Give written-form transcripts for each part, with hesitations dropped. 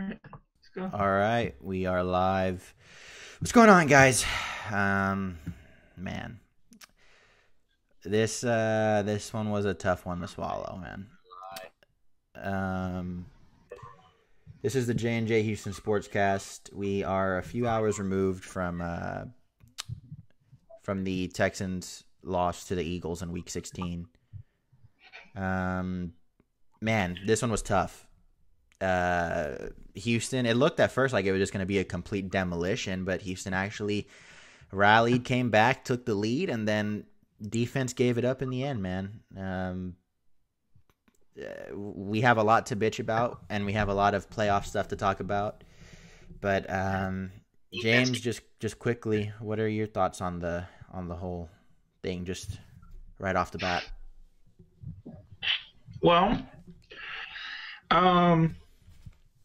right, let's go. All right, we are live. What's going on, guys? Man, this one was a tough one to swallow, man. Um, this is the J and J Houston Sportscast. We are a few hours removed from the Texans' loss to the Eagles in Week 16. Man, this one was tough. Houston, it looked at first like it was just going to be a complete demolition, but Houston actually rallied, came back, took the lead, and then defense gave it up in the end, man. We have a lot to bitch about, and we have a lot of playoff stuff to talk about. But James, just quickly, what are your thoughts on the whole thing, just right off the bat? Well,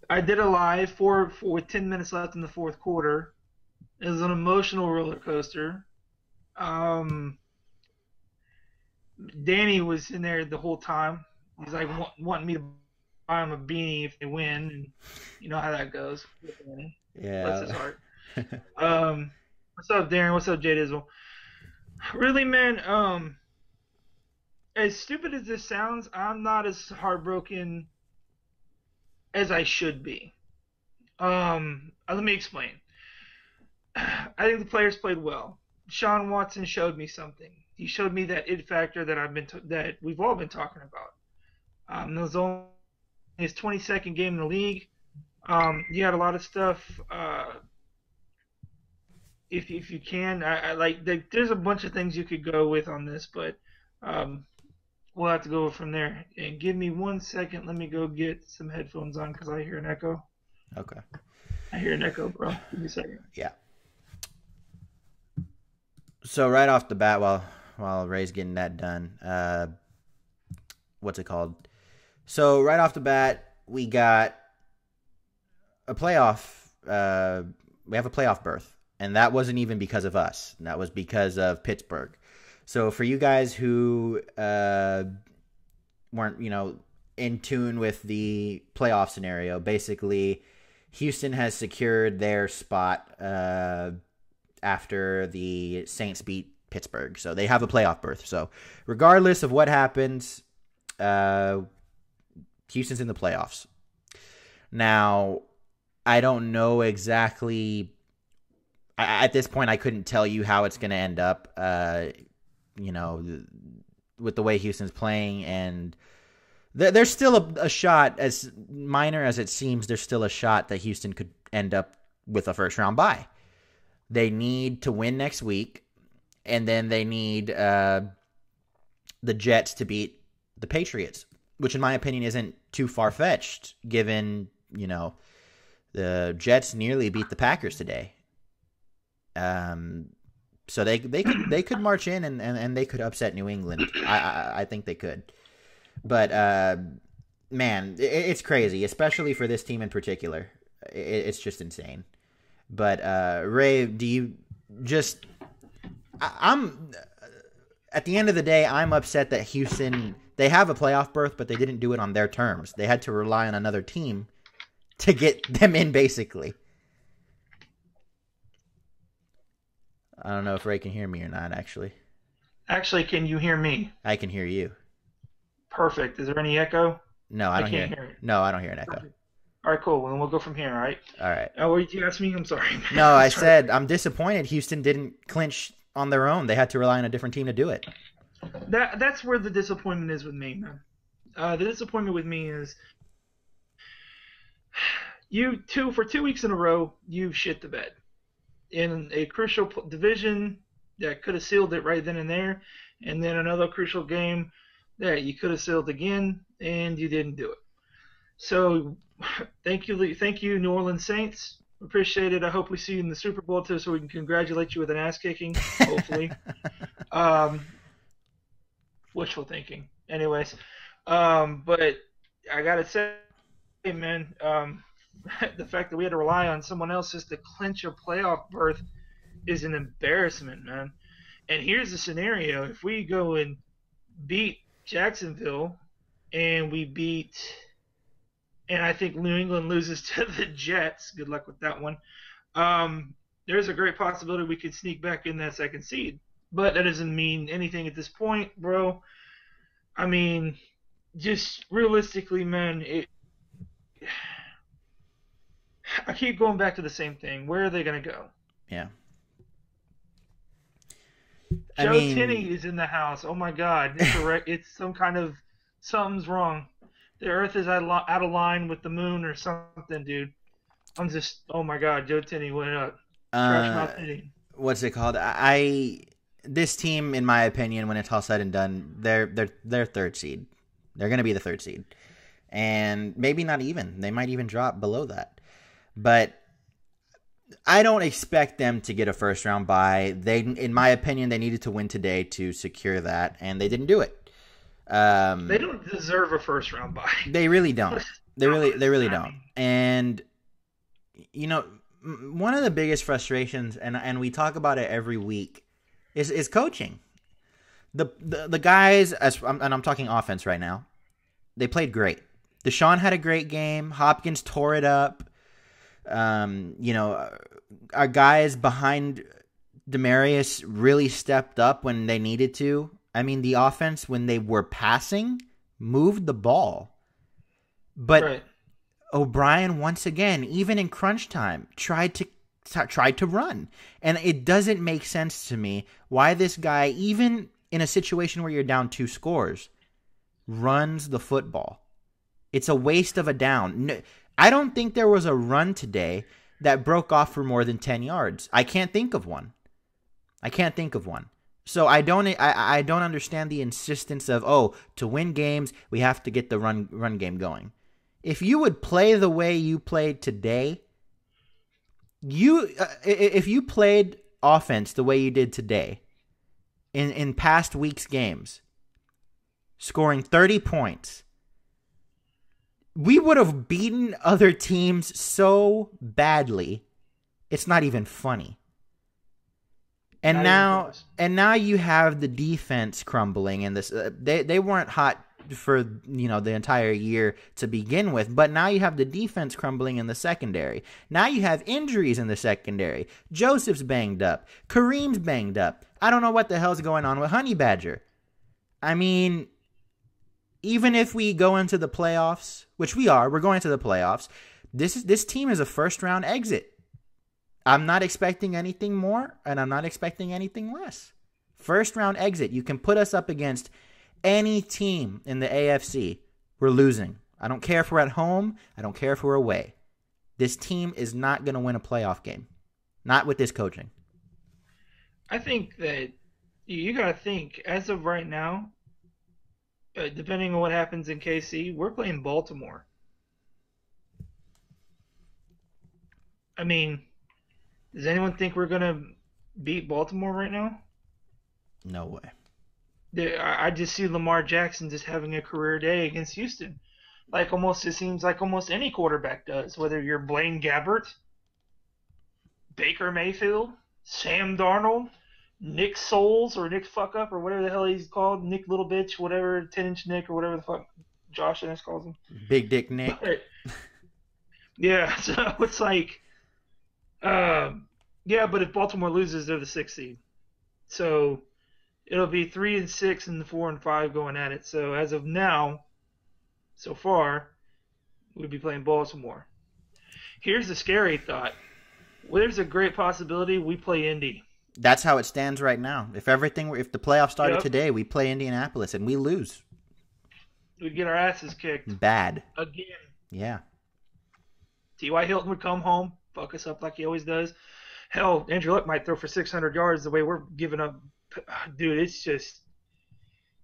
I did a live with 10 minutes left in the fourth quarter. It was an emotional roller coaster. Um, Danny was in there the whole time. He's like wanting me to buy him a beanie if they win, and you know how that goes with Danny. Bless his Yeah. heart. What's up, Darren? What's up, Jay Dizzle? Really, man. As stupid as this sounds, I'm not as heartbroken as I should be. Let me explain. I think the players played well. Sean Watson showed me something. He showed me that it factor that that we've all been talking about. It was only his 22nd game in the league. You had a lot of stuff. If you can, I like. There's a bunch of things you could go with on this, but um, we'll have to go from there. And give me 1 second. Let me go get some headphones on because I hear an echo. Okay. I hear an echo, bro. Give me a second. Yeah. So right off the bat, while Ray's getting that done, what's it called? So right off the bat, we got a playoff. We have a playoff berth, and that wasn't even because of us. That was because of Pittsburgh. So for you guys who weren't, in tune with the playoff scenario, basically, Houston has secured their spot after the Saints beat Pittsburgh. So they have a playoff berth. So regardless of what happens, Houston's in the playoffs. Now, I don't know exactly. At this point, I couldn't tell you how it's going to end up, with the way Houston's playing. And there's still a shot, as minor as it seems, there's still a shot that Houston could end up with a first-round bye. They need to win next week, and then they need the Jets to beat the Patriots, which in my opinion isn't too far-fetched, given, the Jets nearly beat the Packers today. So they could march in and they could upset New England. I think they could. But, man, it's crazy, especially for this team in particular. It's just insane. But Ray, do you just? I'm at the end of the day, I'm upset that Houston, they have a playoff berth, but they didn't do it on their terms. They had to rely on another team to get them in, basically. I don't know if Ray can hear me or not. Actually, can you hear me? I can hear you. Perfect. Is there any echo? No, I I don't hear can't it. hear it. No, I don't hear an echo. Perfect. All right, cool. Well, then we'll go from here. All right. All right. What did you ask me? I'm sorry. No, I Sorry. said I'm disappointed Houston didn't clinch on their own. They had to rely on a different team to do it. That's where the disappointment is with me, man. The disappointment with me is for 2 weeks in a row you shit the bed in a crucial division that could have sealed it right then and there, and then another crucial game that you could have sealed again, and you didn't do it. So, thank you, New Orleans Saints. Appreciate it. I hope we see you in the Super Bowl too, so we can congratulate you with an ass kicking, hopefully. Wishful thinking. Anyways, but I gotta say, man, the fact that we had to rely on someone else just to clinch a playoff berth is an embarrassment, man. And here's the scenario: if we go and beat Jacksonville, and we beat and I think New England loses to the Jets. Good luck with that one. Um, there's a great possibility we could sneak back in that second seed, but that doesn't mean anything at this point, bro. I mean, just realistically, man, I keep going back to the same thing. Where are they going to go? Yeah. I Joe mean, Tinney is in the house. Oh my God, it's it's some kind of something's wrong. The Earth is out of line with the moon or something, dude. I'm just, oh my God, Joe Tinney went up. Trash uh, mouth Tinney. what's it called? This team, in my opinion, when it's all said and done, they're third seed. They're going to be the third seed, and maybe not even. They might even drop below that. But I don't expect them to get a first round bye. In my opinion, they needed to win today to secure that, and they didn't do it. They don't deserve a first round bye. They really don't. They really I don't. mean, And you know, one of the biggest frustrations, and we talk about it every week, is coaching. The guys, and I'm talking offense right now, they played great. Deshaun had a great game. Hopkins tore it up. Our guys behind Demarius really stepped up when they needed to. I mean, the offense, when they were passing, moved the ball. But right. O'Brien, once again, even in crunch time, tried to run. And it doesn't make sense to me why this guy, even in a situation where you're down 2 scores, runs the football. It's a waste of a down. I don't think there was a run today that broke off for more than 10 yards. I can't think of one. So I don't understand the insistence of, to win games, we have to get the run game going. If you would play the way you played today, if you played offense the way you did today in past weeks' games, scoring 30 points, we would have beaten other teams so badly, it's not even funny. And now you have the defense crumbling, and this they weren't hot for the entire year to begin with, but now you have the defense crumbling in the secondary. Now you have injuries in the secondary. Joseph's banged up. Kareem's banged up. I don't know what the hell's going on with Honey Badger. I mean, even if we go into the playoffs, which we're going to the playoffs, this team is a first-round exit. I'm not expecting anything more, and I'm not expecting anything less. First-round exit. You can put us up against any team in the AFC. We're losing. I don't care if we're at home. I don't care if we're away. This team is not going to win a playoff game. Not with this coaching. I think that you got to think, as of right now, depending on what happens in KC, we're playing Baltimore. I mean, does anyone think we're going to beat Baltimore right now? No way. I just see Lamar Jackson just having a career day against Houston. It seems like almost any quarterback does, whether you're Blaine Gabbert, Baker Mayfield, Sam Darnold, Nick Souls or Nick Fuck Up or whatever the hell he's called, Nick Little Bitch, whatever, 10-inch Nick or whatever the fuck Josh Ennis calls him. Big Dick Nick. Yeah, so it's like, yeah, but if Baltimore loses, they're the 6th seed. So it'll be 3 and 6 and the 4 and 5 going at it. So as of now, so far, we'd be playing Baltimore. Here's the scary thought. Well, there's a great possibility we play Indy. That's how it stands right now. If the playoffs started today, we play Indianapolis and we lose. We get our asses kicked. Bad. Again. Yeah. T.Y. Hilton would come home, fuck us up like he always does. Hell, Andrew Luck might throw for 600 yards the way we're giving up. Dude,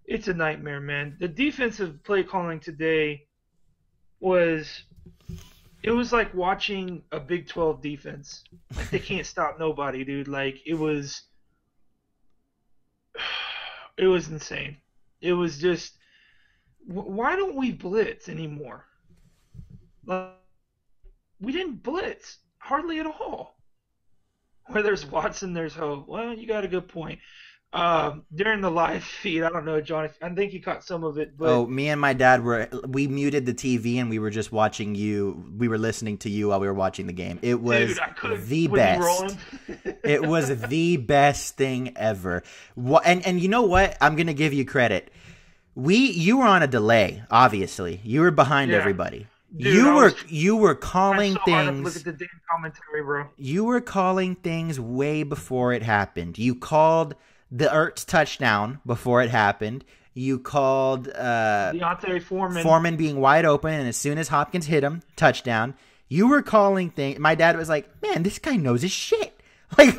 it's a nightmare, man. The defensive play calling today it was like watching a Big 12 defense. Like, they can't stop nobody, dude. Like, it was insane. It was just, why don't we blitz anymore? Like, we didn't blitz hardly at all. Where there's Watson, there's Hope. Well, you got a good point. During the live feed. I don't know, John. I think you caught some of it, but Oh, me and my dad we muted the TV and we were just watching you. We were listening to you while we were watching the game. It dude, was I couldn't. the Was he best. rolling? It was the best thing ever. And you know what? I'm gonna give you credit. You were on a delay. Obviously, you were behind Yeah, everybody. dude, I was You were trying calling so hard not to look at things. the damn commentary, bro. You were calling things way before it happened. You called the Ertz touchdown before it happened. You called Deontay Foreman. Foreman being wide open, and as soon as Hopkins hit him, touchdown. You were calling things. My dad was like, "Man, this guy knows his shit." Like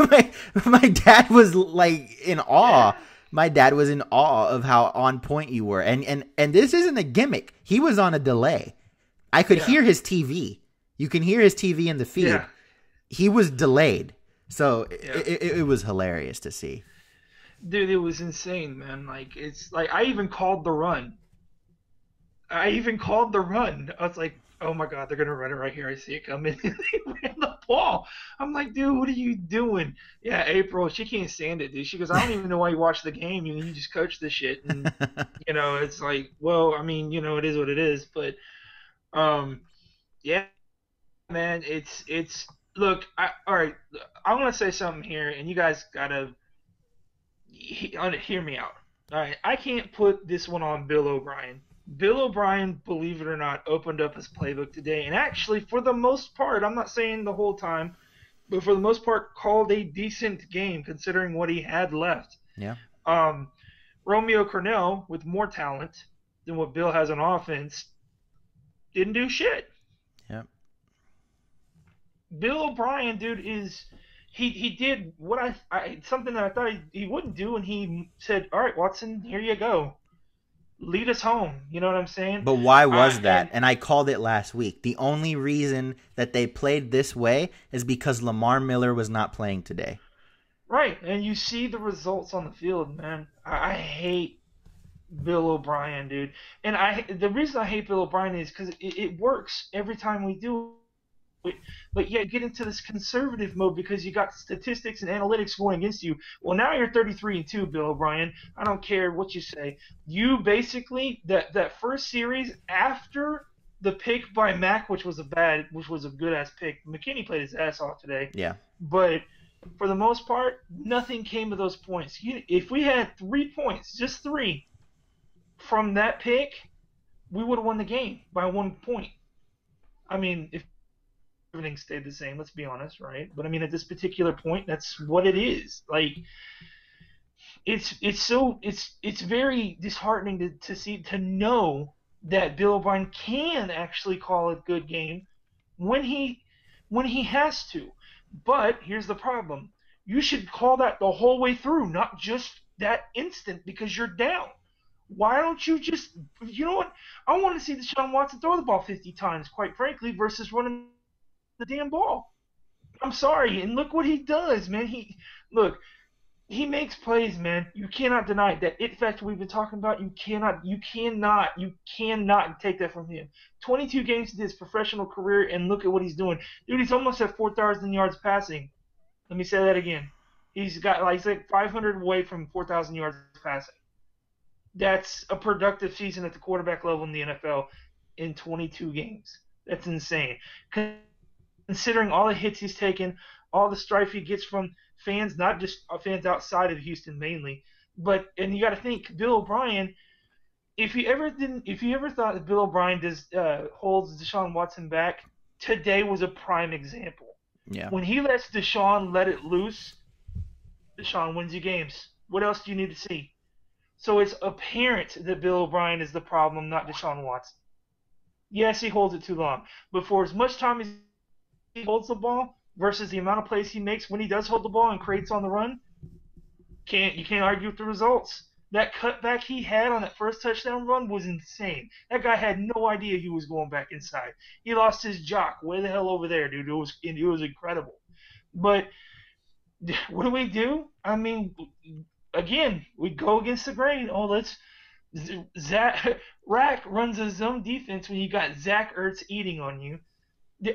my dad was like in awe. Yeah, My dad was in awe of how on point you were, and this isn't a gimmick. He was on a delay. I could yeah, hear his TV. You can hear his TV in the feed. yeah, He was delayed, so yeah. it was hilarious to see. Dude, it was insane, man. Like it's like I even called the run. I even called the run. I was like, oh my god, they're gonna run it right here. I see it coming. They ran the ball. I'm like, dude, what are you doing? Yeah, April, she can't stand it, dude. She goes, I don't even know why you watch the game. You just coach this shit, and it's like, well, I mean, it is what it is. But yeah, man, it's look. All right, I want to say something here, and you guys gotta hear me out. All right, I can't put this one on Bill O'Brien. Bill O'Brien, believe it or not, opened up his playbook today, and actually, for the most part, I'm not saying the whole time, but for the most part, called a decent game considering what he had left. Yeah, Um, Romeo Cornell, with more talent than what Bill has on offense, didn't do shit. yeah. Bill O'Brien, dude, he did what I something that I thought he wouldn't do, and he said, "All right, Watson, here you go, lead us home." You know what I'm saying? But why was that? And And I called it last week. The only reason that they played this way is because Lamar Miller was not playing today. right, and you see the results on the field, man. I hate Bill O'Brien, dude, and the reason I hate Bill O'Brien is because it works every time we do but yeah, get into this conservative mode because you got statistics and analytics going against you. Well, now you're 33-2, Bill O'Brien. I don't care what you say. You basically that first series after the pick by Mac, which was a good ass pick. McKinney played his ass off today, Yeah, but for the most part, nothing came of those points. If we had 3 points, just three from that pick, we would have won the game by 1 point. I mean, if everything stayed the same. Let's be honest, right? But I mean, at this particular point, that's what it is. Like, it's very disheartening to know that Bill O'Brien can actually call a good game when he has to. But here's the problem: you should call that the whole way through, not just that instant because you're down. Why don't you just, you know what? I want to see Deshaun Watson throw the ball 50 times, quite frankly, versus running the damn ball. I'm sorry, and look what he does, man. He makes plays, man. You cannot deny it. That it factor we've been talking about. You cannot take that from him. 22 games into his professional career, and look at what he's doing, dude. He's almost at 4,000 yards passing. Let me say that again. He's like 500 away from 4,000 yards passing. That's a productive season at the quarterback level in the NFL in 22 games. That's insane. Considering all the hits he's taken, all the strife he gets from fans, not just fans outside of Houston mainly, and you got to think Bill O'Brien. If you ever thought that Bill O'Brien holds Deshaun Watson back, today was a prime example. yeah. When he lets Deshaun let it loose, Deshaun wins you games. What else do you need to see? So it's apparent that Bill O'Brien is the problem, not Deshaun Watson. Yes, he holds it too long, but for as much time as he holds the ball versus the amount of plays he makes when he does hold the ball and creates on the run, you can't argue with the results. That cutback he had on that first touchdown run was insane. That guy had no idea he was going back inside. He lost his jock way the hell over there, dude. It was incredible. But what do? I mean, again, we go against the grain. Oh, Rack runs a zone defense when you got Zach Ertz eating on you.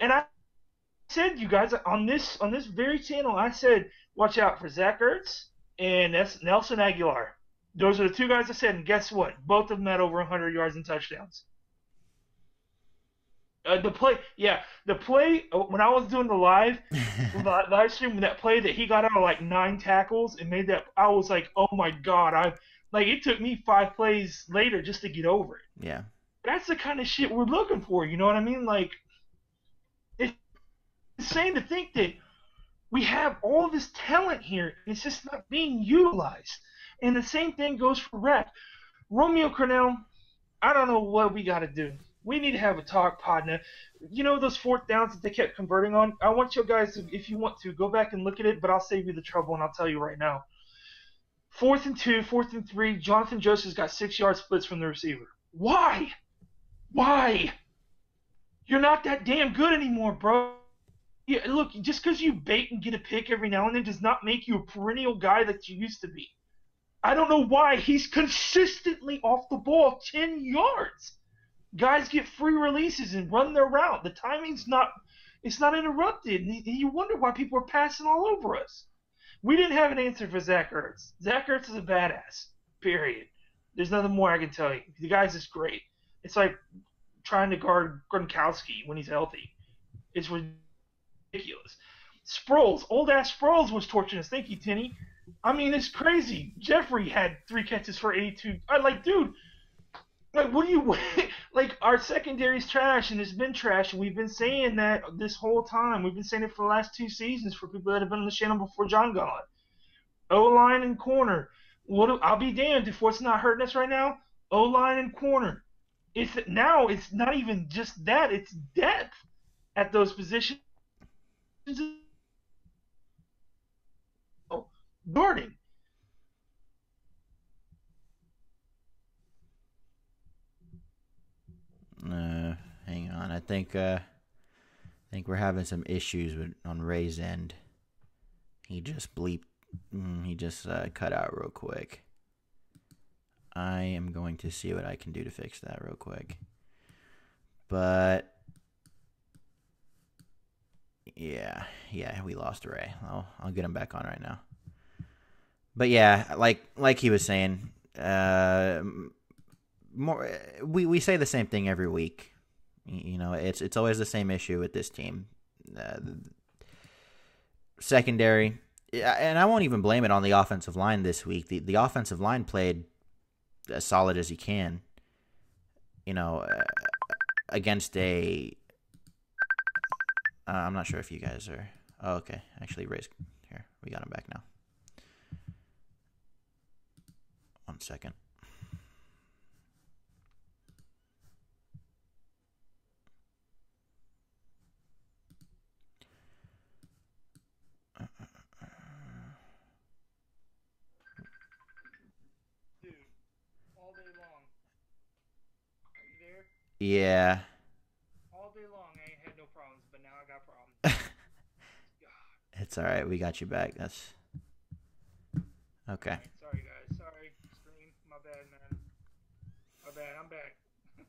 And I said, you guys, on this very channel, I said, watch out for Zach Ertz and that's Nelson Aguilar. Those are the two guys I said, and guess what? Both of them had over 100 yards and touchdowns. The play when I was doing the live stream, that play that he got out of like 9 tackles and made that, I was like, oh my god, I like it took me 5 plays later just to get over it. Yeah. That's the kind of shit we're looking for. You know what I mean? Like, it's insane to think that we have all this talent here, and it's just not being utilized. And the same thing goes for rep. Romeo Cornell, I don't know what we got to do. We need to have a talk, partner. You know those fourth downs that they kept converting on? I want you guys to, if you want to, go back and look at it, but I'll save you the trouble and I'll tell you right now. 4th and 2, 4th and 3, Jonathan Joseph's got 6-yard splits from the receiver. Why? Why? You're not that damn good anymore, bro. Yeah, look, just because you bait and get a pick every now and then does not make you a perennial guy that you used to be. I don't know why he's consistently off the ball 10 yards. Guys get free releases and run their route. The timing's not, it's not interrupted. And you wonder why people are passing all over us. We didn't have an answer for Zach Ertz. Zach Ertz is a badass, period. There's nothing more I can tell you. The guy's just great. It's like trying to guard Gronkowski when he's healthy. It's ridiculous. Sproles, old-ass Sproles was torching us. Thank you, Tinny. I mean, it's crazy. Jeffrey had 3 catches for 82. I like, dude, like, what do you like? Our secondary's trash, and it's been trash, and we've been saying that this whole time. We've been saying it for the last 2 seasons for people that have been on the channel before John gone. O-line and corner. I'll be damned if what's not hurting us right now. O-line and corner. It's not even just that. It's depth at those positions. Oh, guarding. Hang on. I think we're having some issues on Ray's end. He just bleeped. He just cut out real quick. I am going to see what I can do to fix that real quick. But yeah, we lost Ray. I'll get him back on right now. But yeah, like he was saying, we say the same thing every week. You know, it's always the same issue with this team. Secondary, and I won't even blame it on the offensive line this week. The offensive line played as solid as you can. You know, against a. I'm not sure if you guys are. Oh, okay. Actually, Ray's here. We got him back now. 1 second. Dude, all day long. Are you there? Yeah. All day long, I ain't had no problems, but now I got problems. God. It's all right. We got you back. That's okay. Sorry, guys. Sorry, stream. My bad, man. My bad. I'm back.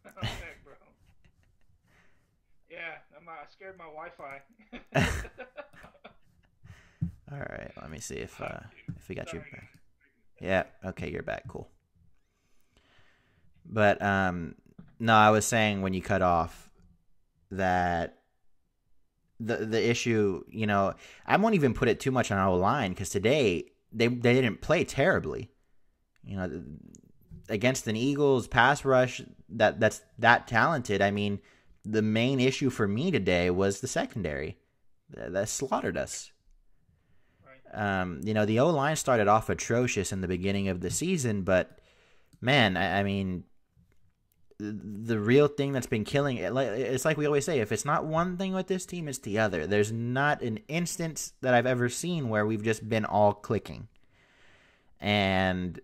I'm back, bro. Yeah, I scared my Wi-Fi. All right. Let me see if we got you Sorry, back. guys. Yeah. Okay. You're back. Cool. But no, I was saying when you cut off that the issue, you know, I won't even put it too much on our line because today they didn't play terribly. You know, against an Eagles pass rush that's that talented. I mean, the main issue for me today was the secondary that slaughtered us. Right. You know, the O-line started off atrocious in the beginning of the season, but man, I mean, the real thing that's been killing it, it's like we always say, if it's not one thing with this team, it's the other. There's not an instance that I've ever seen where we've just been all clicking. And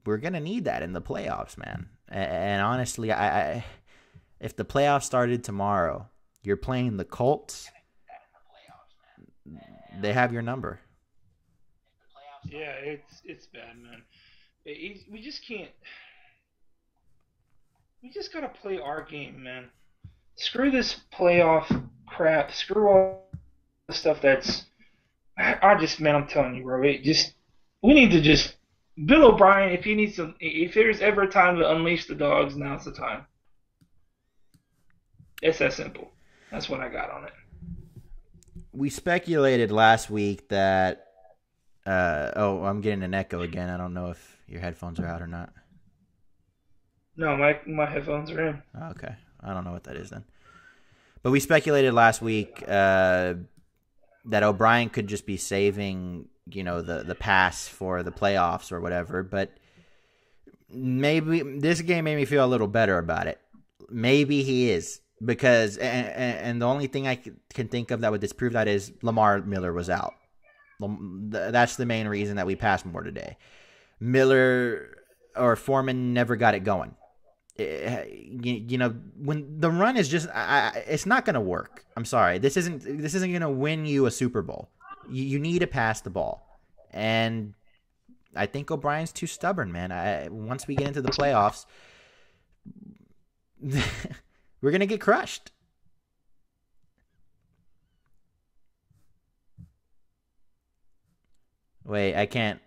we're going to need that in the playoffs, man. And honestly, I if the playoffs started tomorrow, you're playing the Colts, they have your number. Yeah, it's bad, man. We just can't. We just gotta play our game, man. Screw this playoff crap. Screw all the stuff that's. I just, man, I'm telling you, bro. It just we need to just Bill O'Brien. If he needs to, if there's ever a time to unleash the dogs, now's the time. It's that simple. That's what I got on it. We speculated last week that. I'm getting an echo again. I don't know if your headphones are out or not. No, my headphones are in. Okay, I don't know what that is then. But we speculated last week that O'Brien could just be saving, the pass for the playoffs or whatever. But maybe this game made me feel a little better about it. Maybe he is. Because, and the only thing I can think of that would disprove that is Lamar Miller was out. That's the main reason that we passed more today. Miller or Foreman never got it going. When the run is just, it's not going to work. I'm sorry. This isn't going to win you a Super Bowl. You need to pass the ball. And I think O'Brien's too stubborn, man. Once we get into the playoffs, we're going to get crushed. Wait, I can't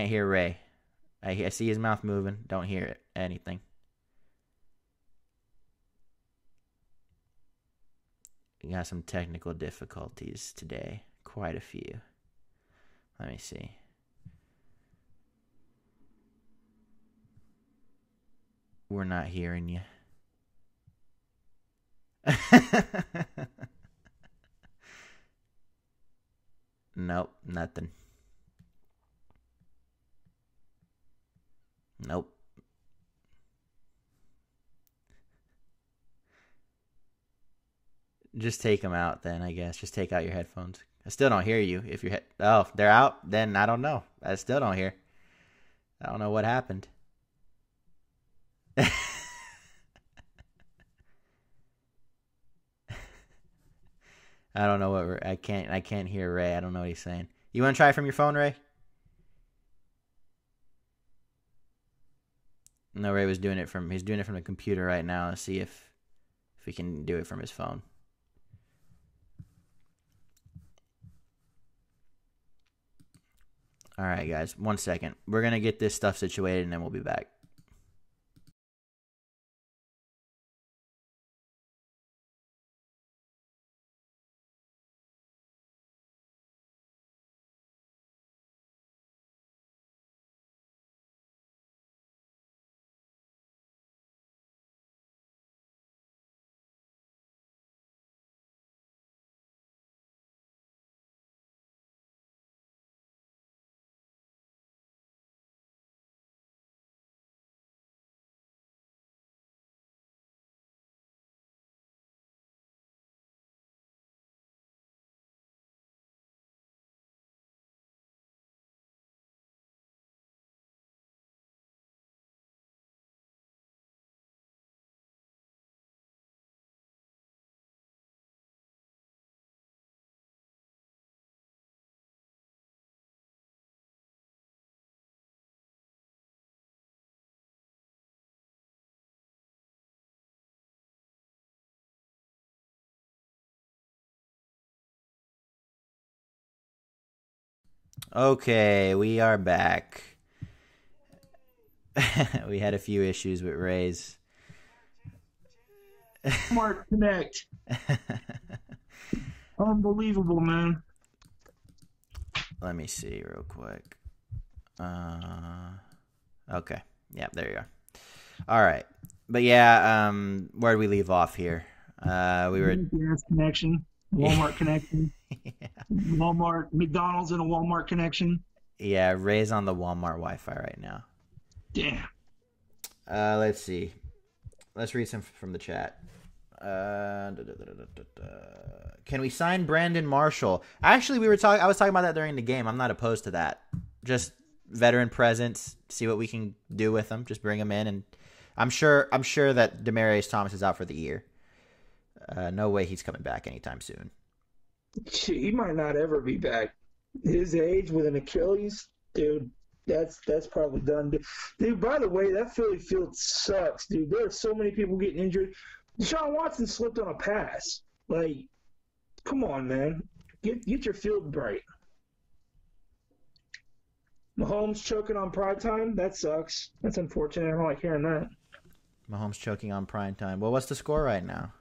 hear Ray. I see his mouth moving. Don't hear anything. We got some technical difficulties today. Quite a few. Let me see. We're not hearing you. Nope, nothing. Nope. Just take them out then, I guess. Just take out your headphones. I still don't hear you. If you're they're out, then I don't know. I still don't hear. I don't know what happened. I don't know what I can't hear Ray. I don't know what he's saying. You want to try from your phone, Ray? No, Ray was doing it from the computer right now. Let's see if he can do it from his phone. All right, guys. 1 second. We're going to get this stuff situated, and then we'll be back. Okay, we are back. We had a few issues with Ray's. Smart Connect. Unbelievable, man. Let me see real quick. Okay. Yeah, there you are. All right. But yeah, where did we leave off here? We were Gas connection, Walmart connection. Yeah. Walmart, McDonald's and a Walmart connection. Yeah, Ray's on the Walmart Wi-Fi right now. Damn. Let's see. Let's read some from the chat. Can we sign Brandon Marshall? Actually, I was talking about that during the game. I'm not opposed to that. Just veteran presence. See what we can do with him. Just bring him in, and I'm sure that Demaryius Thomas is out for the year. No way he's coming back anytime soon. He might not ever be back. His age with an Achilles, dude. That's probably done. Dude, by the way, that Philly field sucks, dude. There are so many people getting injured. Deshaun Watson slipped on a pass. Like, come on, man. Get your field right. Mahomes choking on prime time. That sucks. That's unfortunate. I don't like hearing that. Mahomes choking on prime time. Well, what's the score right now?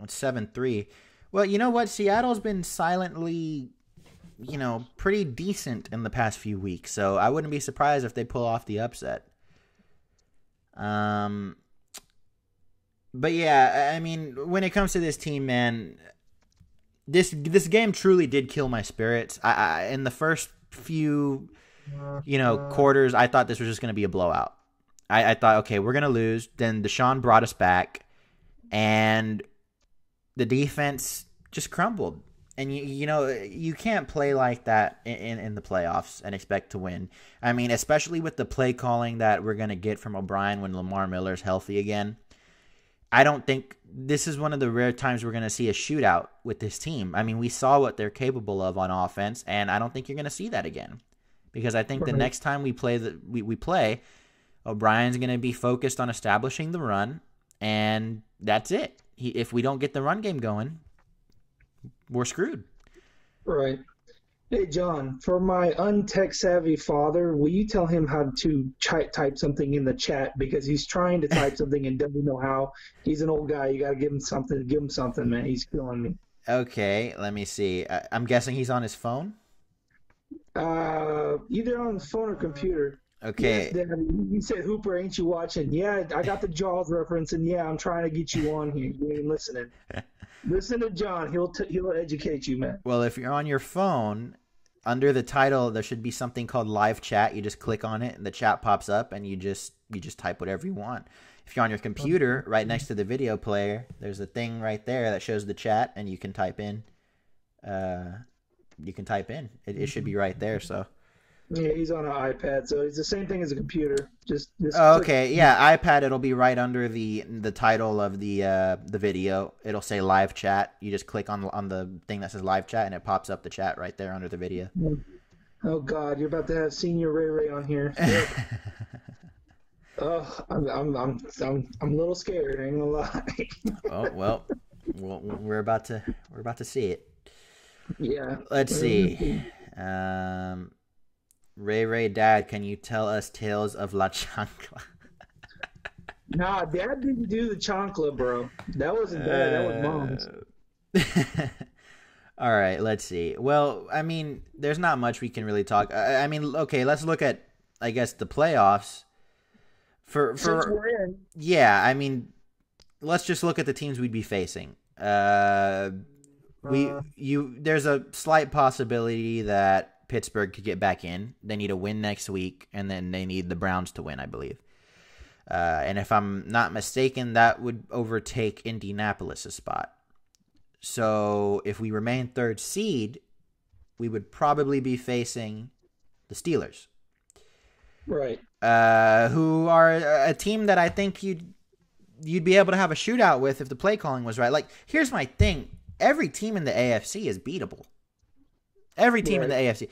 It's 7-3. Well, you know what? Seattle's been silently, pretty decent in the past few weeks. So I wouldn't be surprised if they pull off the upset. But yeah, I mean, when it comes to this team, man, this game truly did kill my spirits. I in the first few, quarters, I thought this was just going to be a blowout. I thought, okay, we're going to lose. Then Deshaun brought us back, and the defense just crumbled. And, you can't play like that in the playoffs and expect to win. I mean, especially with the play calling that we're going to get from O'Brien when Lamar Miller's healthy again. I don't think this is one of the rare times we're going to see a shootout with this team. I mean, we saw what they're capable of on offense, and I don't think you're going to see that again. Because I think the next time we play, O'Brien's going to be focused on establishing the run, and that's it. If we don't get the run game going, we're screwed. Right. Hey, John, for my untech-savvy father, will you tell him how to type something in the chat? Because he's trying to type something and doesn't know how. He's an old guy. You got to give him something. Give him something, man. He's killing me. Okay, let me see. I'm guessing he's on his phone? Either on the phone or computer. Okay. Yes, Dad, you said, Hooper, ain't you watching? Yeah, I got the Jaws reference, and yeah, I'm trying to get you on here. You ain't listening. Listen to John. He'll educate you, man. Well, if you're on your phone, under the title, there should be something called live chat. You just click on it, and the chat pops up, and you just type whatever you want. If you're on your computer, right next to the video player, there's a thing right there that shows the chat, and you can type in. It should be right there. So. Yeah, he's on an iPad, so it's the same thing as a computer. Just okay, yeah, iPad. It'll be right under the title of the video. It'll say live chat. You just click on the thing that says live chat, and it pops up the chat right there under the video. Oh God, you're about to have Senior Ray on here. Oh, I'm a little scared. I ain't gonna lie. Oh well, we're about to see it. Yeah. Let's see. Ray, Dad, can you tell us tales of La Chancla? Nah, Dad didn't do the chancla, bro. That wasn't Dad. That was Mom's. All right, let's see. Well, I mean, there's not much we can really talk. I mean, okay, let's look at, I guess, the playoffs. Since we're in. Yeah, I mean, let's just look at the teams we'd be facing. There's a slight possibility that Pittsburgh could get back in. They need a win next week, and then they need the Browns to win, I believe. And if I'm not mistaken, that would overtake Indianapolis' spot. So if we remain third seed, we would probably be facing the Steelers. Right. Who are a team that I think you'd be able to have a shootout with if the play calling was right. Like, here's my thing. Every team in the AFC is beatable. Every team in the AFC.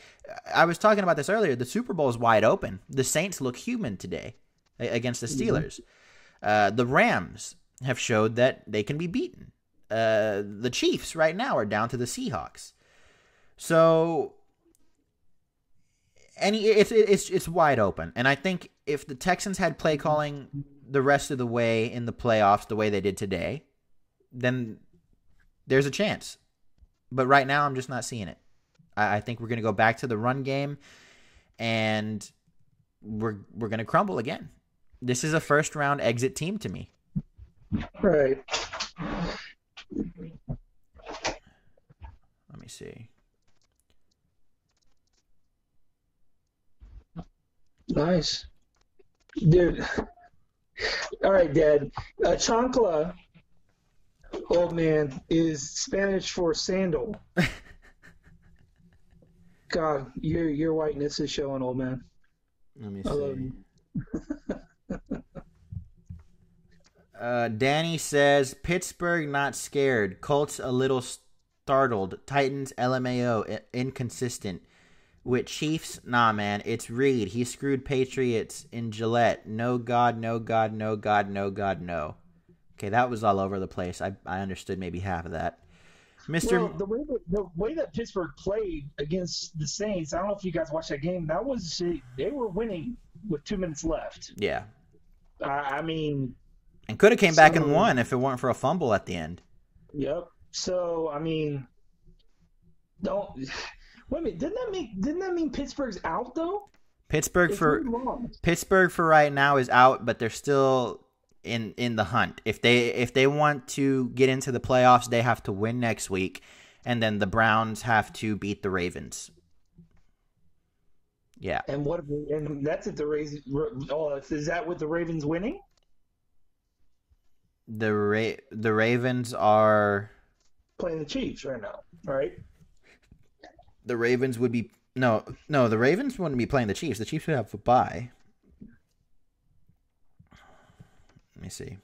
I was talking about this earlier. The Super Bowl is wide open. The Saints look human today against the Steelers. The Rams have showed that they can be beaten. The Chiefs right now are down to the Seahawks. So, it's wide open. And I think if the Texans had play calling the rest of the way in the playoffs the way they did today, then there's a chance. But right now, I'm just not seeing it. I think we're going to go back to the run game, and we're going to crumble again. This is a first-round exit team to me. Right. Let me see. Nice. Dude. All right, Dad. Chancla, old man, is Spanish for sandal. God, your whiteness is showing, old man. Let me I love see. you. Danny says, Pittsburgh not scared. Colts a little startled. Titans LMAO inconsistent. With Chiefs, nah, man. It's Reed. He screwed Patriots in Gillette. No God, no God, no God, no God, no. Okay, that was all over the place. I understood maybe half of that. Mister. Well, the way that Pittsburgh played against the Saints, I don't know if you guys watched that game. They were winning with 2 minutes left. Yeah, I mean, and could have came back and so won if it weren't for a fumble at the end. yep. So I mean, don't wait a minute. Didn't that mean Pittsburgh's out though? Pittsburgh If for we lost, Pittsburgh for right now is out, but they're still in the hunt. If they want to get into the playoffs, they have to win next week, and then the Browns have to beat the Ravens. Yeah. and that's if the Ravens. Oh, is that with the Ravens winning? The Ravens are Playing the Chiefs right now, right? the Ravens would be no the Ravens wouldn't be playing the Chiefs. The Chiefs would have a bye. Let me see.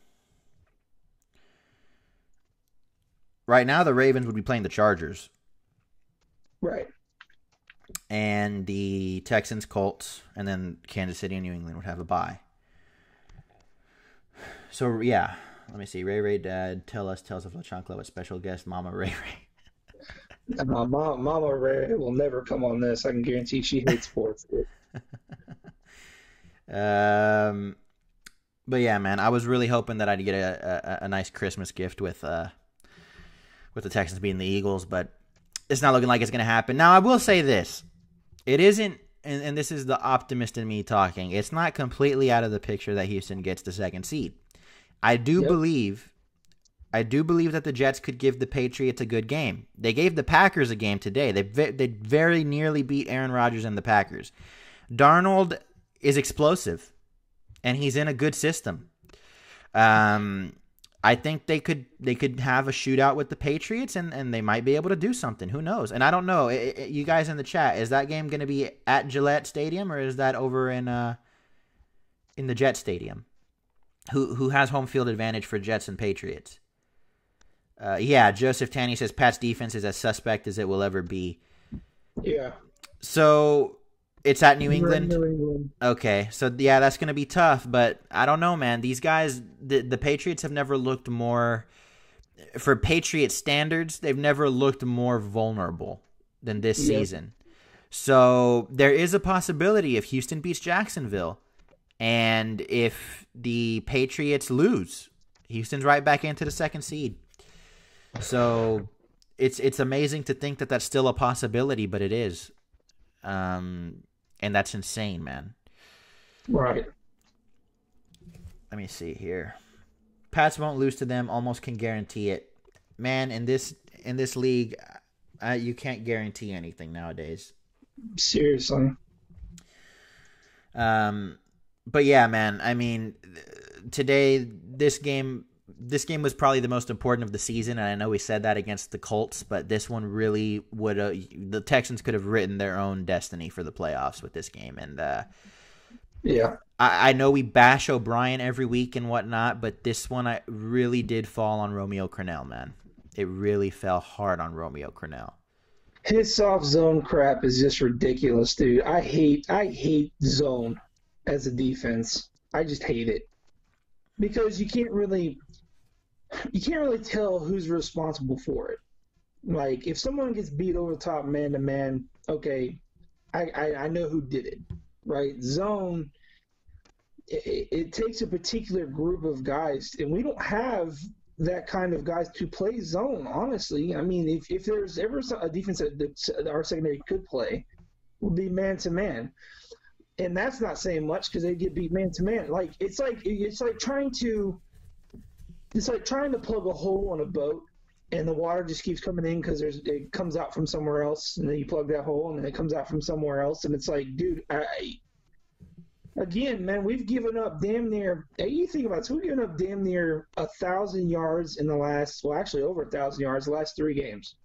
Right now, the Ravens would be playing the Chargers. Right. And the Texans, Colts, and then Kansas City and New England would have a bye. So, yeah. Let me see. Ray Ray Dad, tells us of La Chancla with special guest Mama Ray Ray. Mama Ray will never come on this. I can guarantee she hates sports. But yeah, man, I was really hoping that I'd get a nice Christmas gift with the Texans beating the Eagles, but it's not looking like it's going to happen. Now, I will say this. It isn't, and this is the optimist in me talking, it's not completely out of the picture that Houston gets the second seed. I do believe that the Jets could give the Patriots a good game. They gave the Packers a game today. They very nearly beat Aaron Rodgers and the Packers. Darnold is explosive, and he's in a good system. I think they could have a shootout with the Patriots, and they might be able to do something. Who knows? And I don't know. You guys in the chat, is that game going to be at Gillette Stadium, or is that over in the Jet Stadium? Who has home field advantage for Jets and Patriots? Yeah, Joseph Tanny says Pat's defense is as suspect as it will ever be. Yeah. So it's at New England? New England. Okay, so yeah, that's going to be tough, but I don't know, man. These guys, the Patriots have never looked more, for Patriot standards, they've never looked more vulnerable than this season. So there is a possibility if Houston beats Jacksonville and if the Patriots lose, Houston's right back into the second seed. So it's amazing to think that that's still a possibility, but it is. And that's insane, man. Right. Let me see here. Pats won't lose to them. Almost can guarantee it. Man, in this league, you can't guarantee anything nowadays. Seriously. But yeah, man. I mean, today this game was probably the most important of the season, and I know we said that against the Colts, but this one really would the Texans could have written their own destiny for the playoffs with this game. And yeah, I know we bash O'Brien every week and whatnot, but this one I really did fall on Romeo Crennel, man. It really fell hard on Romeo Crennel. His soft zone crap is just ridiculous, dude. I hate zone as a defense. I just hate it because you can't really tell who's responsible for it. Like, if someone gets beat over the top man to man, okay, I know who did it, right? Zone, it takes a particular group of guys, and we don't have that kind of guys to play zone, honestly. I mean, if there's ever a defense that our secondary could play, would be man to man. And that's not saying much because they get beat man to man. Like, it's like trying to plug a hole on a boat, and the water just keeps coming in because it comes out from somewhere else, and then you plug that hole, and then it comes out from somewhere else, and it's like, dude, again, man, we've given up damn near. You think about it, so we've given up damn near 1,000 yards in the last, well, actually over 1,000 yards the last 3 games.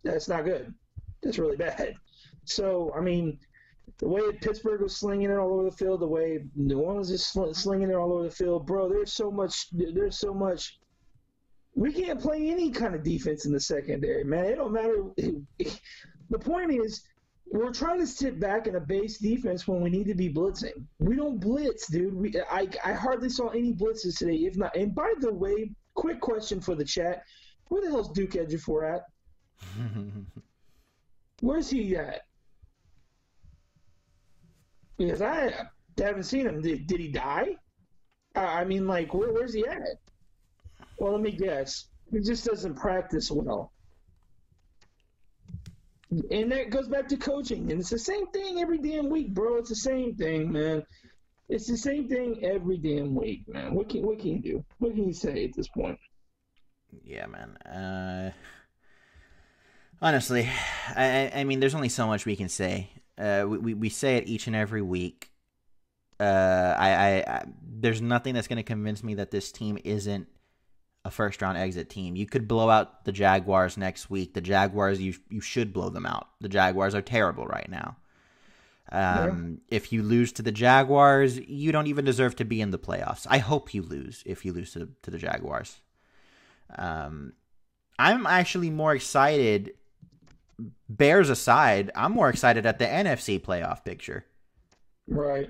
That's not good. That's really bad. So, I mean, the way Pittsburgh was slinging it all over the field, the way New Orleans is slinging it all over the field, bro, there's so much. We can't play any kind of defense in the secondary, man. It don't matter. The point is, we're trying to sit back in a base defense when we need to be blitzing. We don't blitz, dude. I hardly saw any blitzes today, if not. And by the way, quick question for the chat. Where the hell's Duke Ejiofor at? Where's he at? Because I haven't seen him. Did he die? I mean, like, where's he at? Well, let me guess. He just doesn't practice well. And that goes back to coaching. And it's the same thing every damn week, bro. It's the same thing, man. It's the same thing every damn week, man. What can you do? What can you say at this point? Yeah, man. Honestly, I mean, there's only so much we can say. We say it each and every week. There's nothing that's going to convince me that this team isn't a first-round exit team. You could blow out the Jaguars next week. The Jaguars, you should blow them out. The Jaguars are terrible right now. If you lose to the Jaguars, you don't even deserve to be in the playoffs. I hope you lose if you lose to the Jaguars. I'm actually more excited, Bears aside, I'm more excited at the NFC playoff picture. Right.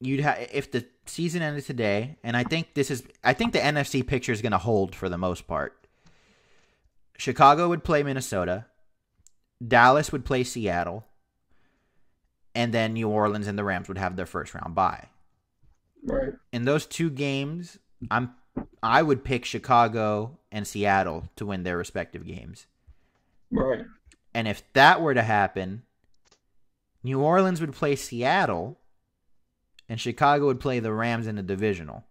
If the season ended today, and I think the NFC picture is going to hold for the most part. Chicago would play Minnesota, Dallas would play Seattle, and then New Orleans and the Rams would have their first round bye. Right. In those two games, I would pick Chicago and Seattle to win their respective games. Right. And if that were to happen, New Orleans would play Seattle, and Chicago would play the Rams in the divisional.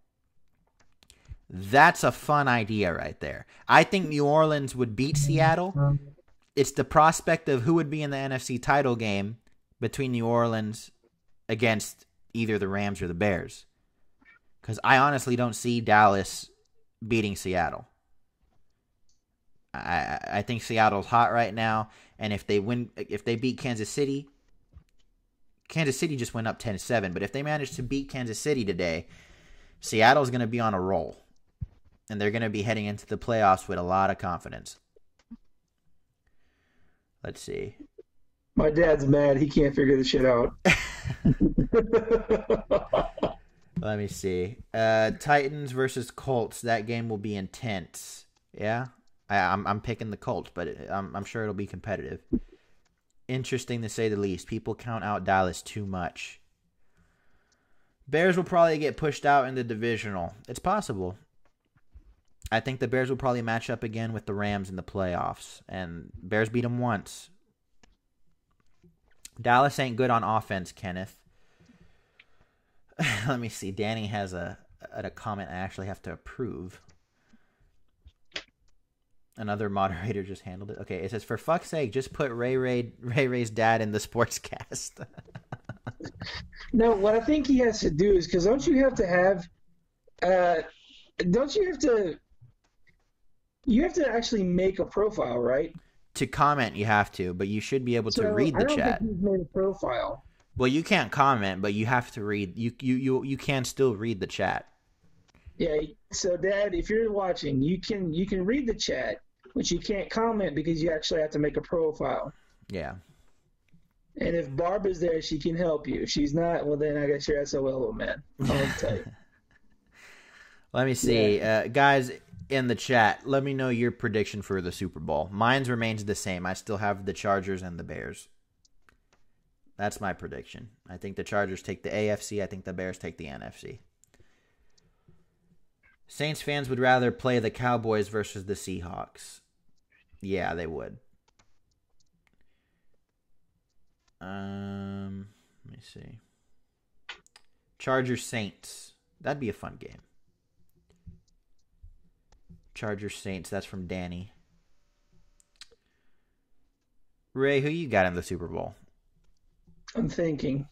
That's a fun idea right there. I think New Orleans would beat Seattle. It's the prospect of who would be in the NFC title game between New Orleans against either the Rams or the Bears. Because I honestly don't see Dallas beating Seattle. I think Seattle's hot right now, and if they beat Kansas City just went up 10-7, but if they manage to beat Kansas City today, Seattle's going to be on a roll, and they're going to be heading into the playoffs with a lot of confidence. Let's see. My dad's mad. He can't figure this shit out. Let me see. Titans versus Colts. That game will be intense. Yeah? I'm picking the Colts, but I'm sure it'll be competitive. Interesting to say the least. People count out Dallas too much. Bears will probably get pushed out in the divisional. It's possible. I think the Bears will probably match up again with the Rams in the playoffs. And Bears beat them once. Dallas ain't good on offense, Kenneth. Let me see. Danny has a comment I actually have to approve. Another moderator just handled it. Okay, it says, for fuck's sake, just put Ray Ray's dad in the sportscast. No, what I think he has to do is, because don't you have to actually make a profile, right? To comment, you have to, but you should be able to read the chat. I don't think he's made a profile. Well, you can't comment, but you have to read. You can still read the chat. Yeah. So, Dad, if you're watching, you can read the chat, but you can't comment because you actually have to make a profile. Yeah. And if Barb is there, she can help you. If she's not, well, then I guess you're SOL, man. I'll tell you. Let me see, guys in the chat. Let me know your prediction for the Super Bowl. Mine remains the same. I still have the Chargers and the Bears. That's my prediction. I think the Chargers take the AFC. I think the Bears take the NFC. Saints fans would rather play the Cowboys versus the Seahawks. Yeah, they would. Let me see. Chargers Saints. That'd be a fun game. Chargers Saints. That's from Danny. Ray, who you got in the Super Bowl? I'm thinking.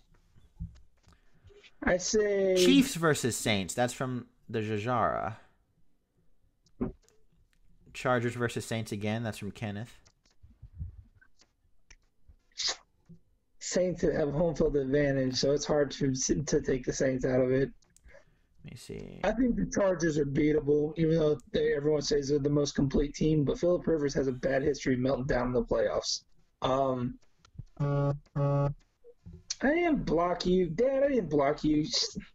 I say Chiefs versus Saints. That's from the Jajara. Chargers versus Saints again. That's from Kenneth. Saints have home field advantage, so it's hard to take the Saints out of it. Let me see. I think the Chargers are beatable, even though everyone says they're the most complete team. But Phillip Rivers has a bad history of melting down in the playoffs. I didn't block you, Dad. I didn't block you.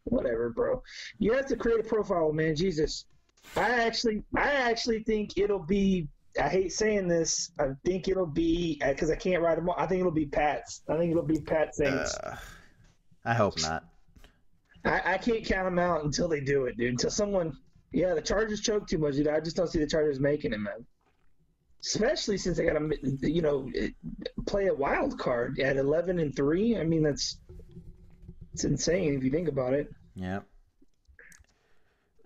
Whatever, bro. You have to create a profile, man. Jesus. I actually think it'll be. I hate saying this. I think it'll be because I can't write them all. I think it'll be Pats. I think it'll be Pat Saints. I hope not. I can't count them out until they do it, dude. Until someone, yeah, the Chargers choke too much, dude. I just don't see the Chargers making it, man. Especially since they got to, play a wild card at 11-3. I mean, it's insane if you think about it. Yeah.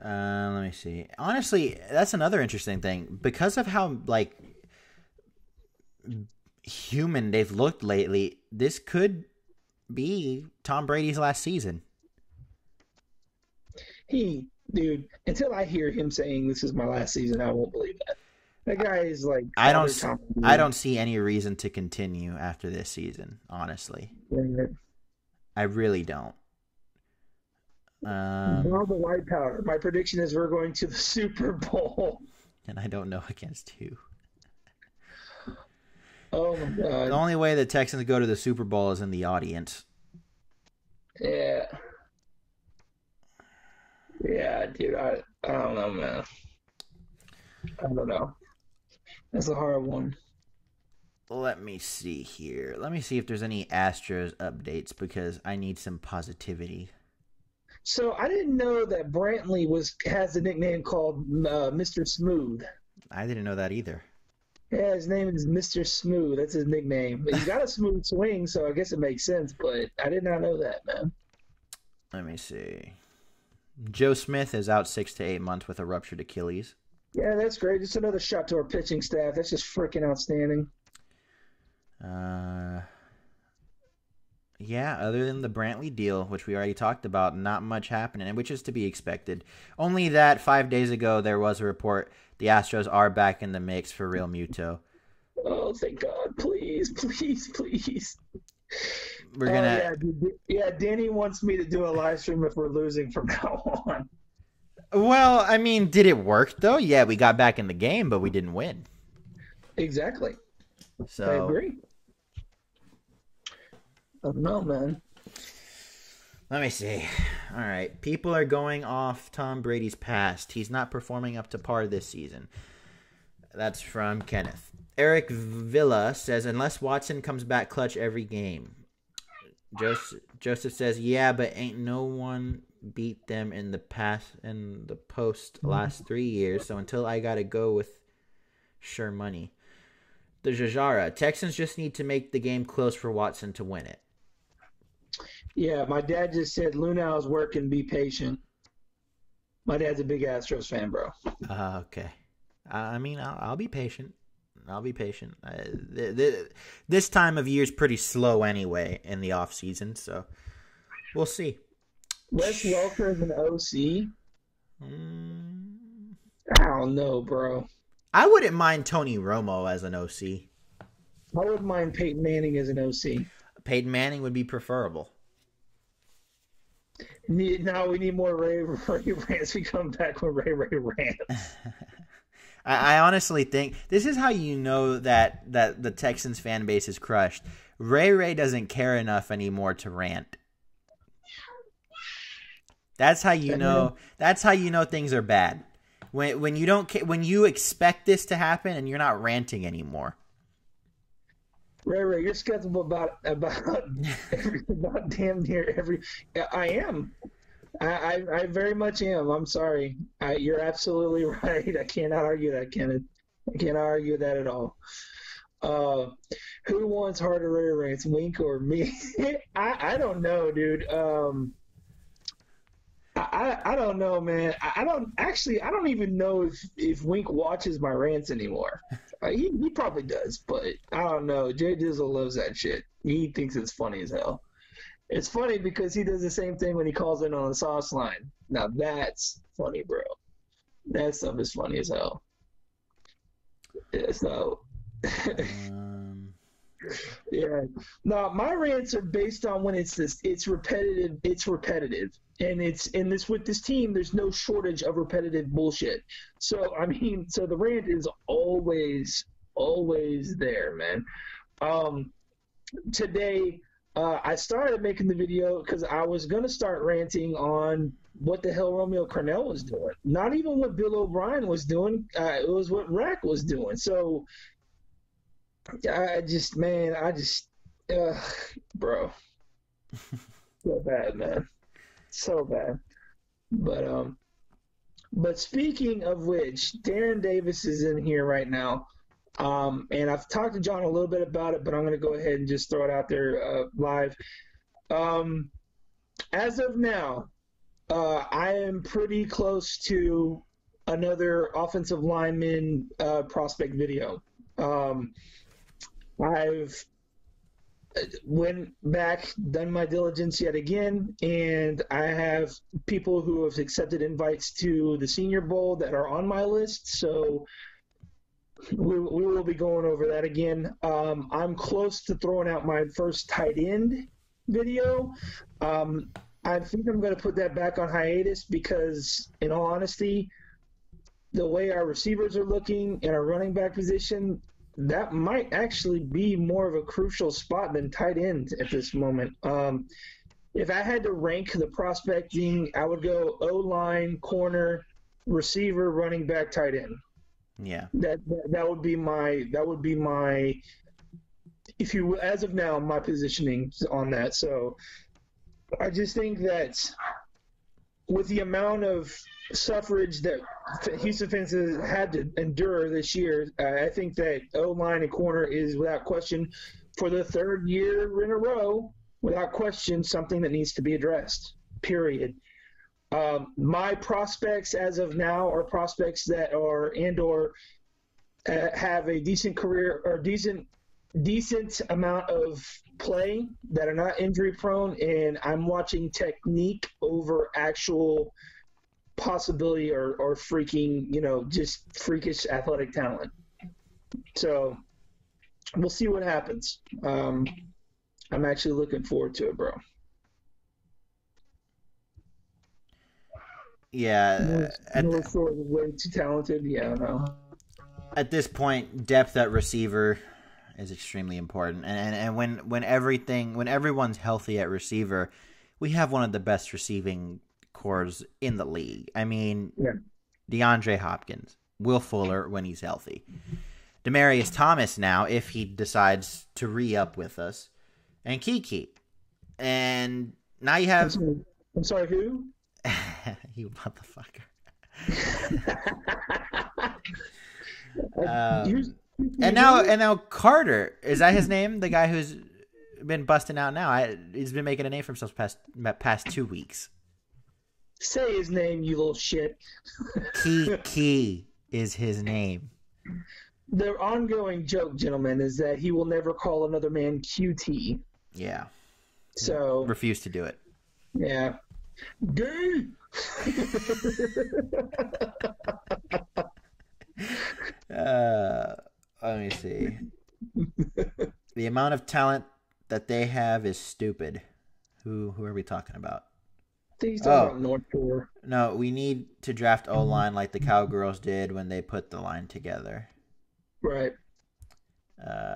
Let me see. Honestly, that's another interesting thing because of how human they've looked lately. This could be Tom Brady's last season. Dude, until I hear him saying this is my last season, I won't believe that. That guy is like. I don't see any reason to continue after this season. Honestly, I really don't. All the white powder. My prediction is we're going to the Super Bowl. And I don't know against who. Oh my god! The only way the Texans go to the Super Bowl is in the audience. Yeah. Yeah, dude. I don't know, man. I don't know. That's a hard one. Let me see here. Let me see if there's any Astros updates because I need some positivity. So I didn't know that Brantley has a nickname called Mr. Smooth. I didn't know that either. Yeah, his name is Mr. Smooth. That's his nickname. He's got a smooth swing, so I guess it makes sense. But I did not know that, man. Let me see. Joe Smith is out 6 to 8 months with a ruptured Achilles. Yeah, that's great. Just another shot to our pitching staff. That's just freaking outstanding. Yeah, other than the Brantley deal, which we already talked about, not much happening, which is to be expected. Only that 5 days ago there was a report the Astros are back in the mix for Real Muto. Oh, thank God. Please, please, please. We're gonna. Yeah, Danny wants me to do a live stream if we're losing from now on. Well, I mean, did it work though? Yeah, we got back in the game, but we didn't win. Exactly. So I agree. I don't know, man. Let me see. All right. People are going off Tom Brady's past. He's not performing up to par this season. That's from Kenneth. Eric Villa says, unless Watson comes back clutch every game. Joseph says, yeah, but ain't no one beat them in the post last 3 years. So until I got to go with sure money. The Jajara. Texans just need to make the game close for Watson to win it. Yeah, my dad just said, Lunau's working, be patient. My dad's a big Astros fan, bro. Okay. I mean, I'll be patient. I'll be patient. This time of year is pretty slow anyway in the off season, so we'll see. Wes Welker is an OC? I don't know, bro. I wouldn't mind Tony Romo as an OC. I wouldn't mind Peyton Manning as an OC. Peyton Manning would be preferable. Now we need more Ray rants. We come back with Ray rants. I honestly think this is how you know that the Texans fan base is crushed. Ray doesn't care enough anymore to rant. That's how you know. That's how you know things are bad. When you expect this to happen and you're not ranting anymore. Ray, you're skeptical about damn near every. I am. I very much am. I'm sorry. You're absolutely right. I cannot argue that, Kenneth. I cannot argue that at all. Who wants harder Ray rants, Wink or me? I don't know, dude. I don't know, man. I don't even know if Wink watches my rants anymore. He probably does, but I don't know. Jay Dizzle loves that shit. He thinks it's funny as hell. It's funny because he does the same thing when he calls in on the sauce line. Now that's funny, bro. That stuff is funny as hell. Yeah, so yeah. No, my rants are based on when it's repetitive. It's repetitive. And with this team, there's no shortage of repetitive bullshit. So the rant is always there, man. Today, I started making the video because I was going to start ranting on what the hell Romeo Cornell was doing. Not even what Bill O'Brien was doing. It was what Rack was doing. So bro, so bad, man, so bad. But speaking of which, Darren Davis is in here right now. And I've talked to John a little bit about it, but I'm going to go ahead and just throw it out there live. As of now, I am pretty close to another offensive lineman prospect video. I've went back, done my diligence yet again, and I have people who have accepted invites to the Senior Bowl that are on my list. So we will be going over that again. I'm close to throwing out my first tight end video. I think I'm going to put that back on hiatus because, in all honesty, the way our receivers are looking in our running back position, that might actually be more of a crucial spot than tight end at this moment. If I had to rank the prospecting, I would go O-line, corner, receiver, running back, tight end. Yeah. That would be my if you as of now my positioning on that. So I just think that with the amount of suffrage that Houston fans have had to endure this year, I think that O-line and corner is without question, for the third year in a row, without question, something that needs to be addressed, period. My prospects as of now are prospects that are and/or have a decent career or decent amount of play that are not injury prone, and I'm watching technique over actual possibility or freaking, just freakish athletic talent. So we'll see what happens. I'm actually looking forward to it, bro. Yeah. Sort of way too talented. Yeah, no. At this point, depth at receiver is extremely important, and when everyone's healthy at receiver, we have one of the best receiving cores in the league. I mean, yeah. DeAndre Hopkins, Will Fuller when he's healthy, Demaryius Thomas now if he decides to re-up with us, and Kiki, and now you have. I'm sorry, who? You motherfucker. And now Carter, is that his name? The guy who's been busting out now. He's been making a name for himself past 2 weeks. Say his name, you little shit. Key is his name. The ongoing joke, gentlemen, is that he will never call another man QT. Yeah. So refuse to do it. Yeah. Gay. Let me see. The amount of talent that they have is stupid. Who are we talking about? I think he's talking about North Shore. No, we need to draft O-line like the Cowgirls did when they put the line together. Right.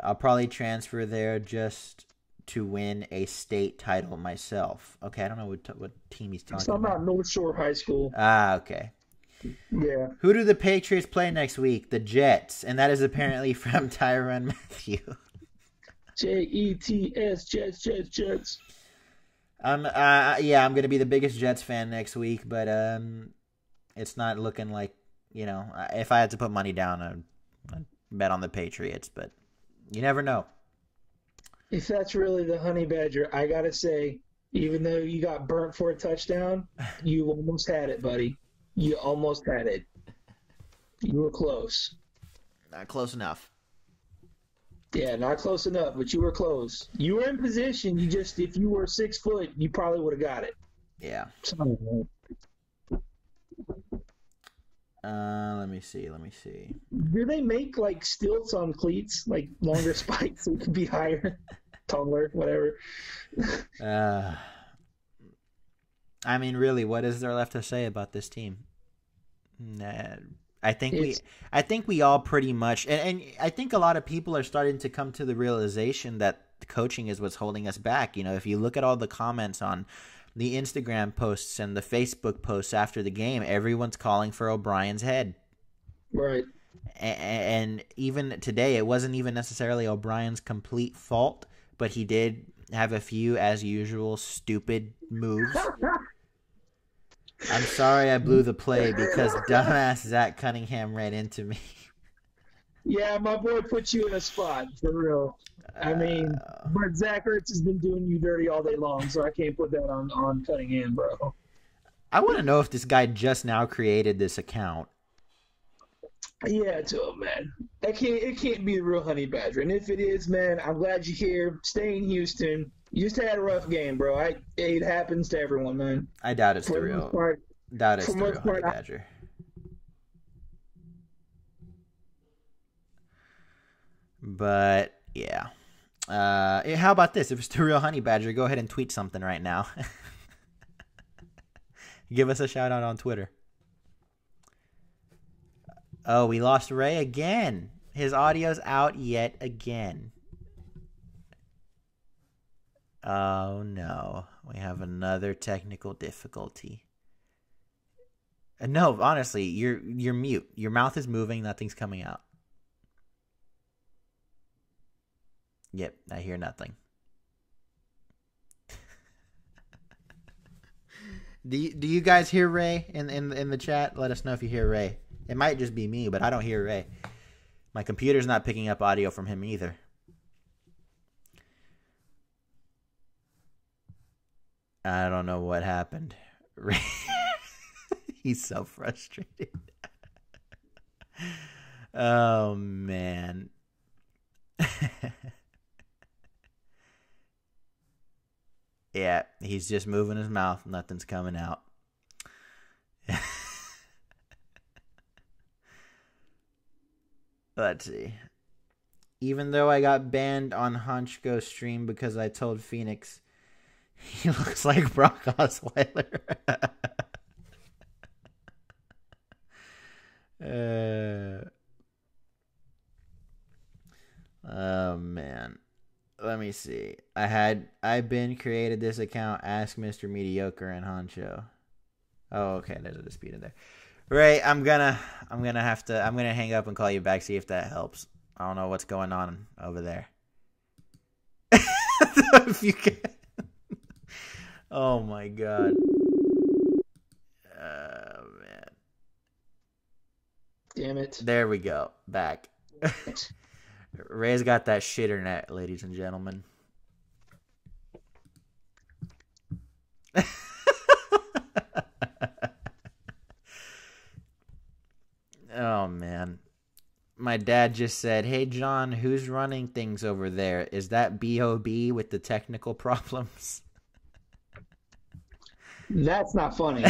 I'll probably transfer there just to win a state title myself. Okay, I don't know what team he's talking about. North Shore High School. Ah, okay. Yeah. Who do the Patriots play next week? The Jets, and that is apparently from Tyrann Mathieu. Jets, Jets. I'm gonna be the biggest Jets fan next week, but it's not looking like, if I had to put money down, I'd bet on the Patriots, but you never know. If that's really the Honey Badger, I gotta say, even though you got burnt for a touchdown, you almost had it, buddy. You almost had it. You were close. Not close enough. Yeah, not close enough, but you were close. You were in position. If you were 6 foot, you probably would have got it. Yeah. Let me see. Do they make like stilts on cleats, like longer spikes so it could be higher, taller, whatever? I mean, really, what is there left to say about this team? I think we all pretty much, and I think a lot of people are starting to come to the realization that the coaching is what's holding us back. You know, if you look at all the comments on the Instagram posts and the Facebook posts after the game, everyone's calling for O'Brien's head. Right. And even today, it wasn't even necessarily O'Brien's complete fault, but he did have a few, as usual, stupid moves. I'm sorry I blew the play because dumbass Zach Cunningham ran into me. Yeah, my boy put you in a spot, for real. I mean, but Zach Ertz has been doing you dirty all day long, so I can't put that on Cunningham, bro. I want to know if this guy just now created this account. Yeah, too, man. It can't be the real Honey Badger. And if it is, man, I'm glad you're here. Stay in Houston. You just had a rough game, bro. It happens to everyone, man. I doubt it's the real. Doubt it's the real Honey Badger. But yeah. How about this? If it's the real Honey Badger, go ahead and tweet something right now. Give us a shout out on Twitter. Oh, we lost Ray again. His audio's out yet again. Oh no, we have another technical difficulty. No, honestly, you're mute. Your mouth is moving, nothing's coming out. Yep, I hear nothing. Do you guys hear Ray in the chat? Let us know if you hear Ray. It might just be me, but I don't hear Ray. My computer's not picking up audio from him either. I don't know what happened. Ray, he's so frustrated. Oh, man. Yeah, he's just moving his mouth. Nothing's coming out. Let's see. Even though I got banned on Honchko's stream because I told Phoenix he looks like Brock Osweiler. Oh, man. Let me see. I've been created this account. Ask Mr. Mediocre and Honcho. Oh, okay. There's a dispute in there. Ray, I'm gonna hang up and call you back. See if that helps. I don't know what's going on over there. If you can. Oh my god. Oh man. Damn it. There we go. Back. Ray's got that shitternet, ladies and gentlemen. Oh, man. My dad just said, "Hey, John, who's running things over there? Is that B.O.B. with the technical problems?" That's not funny.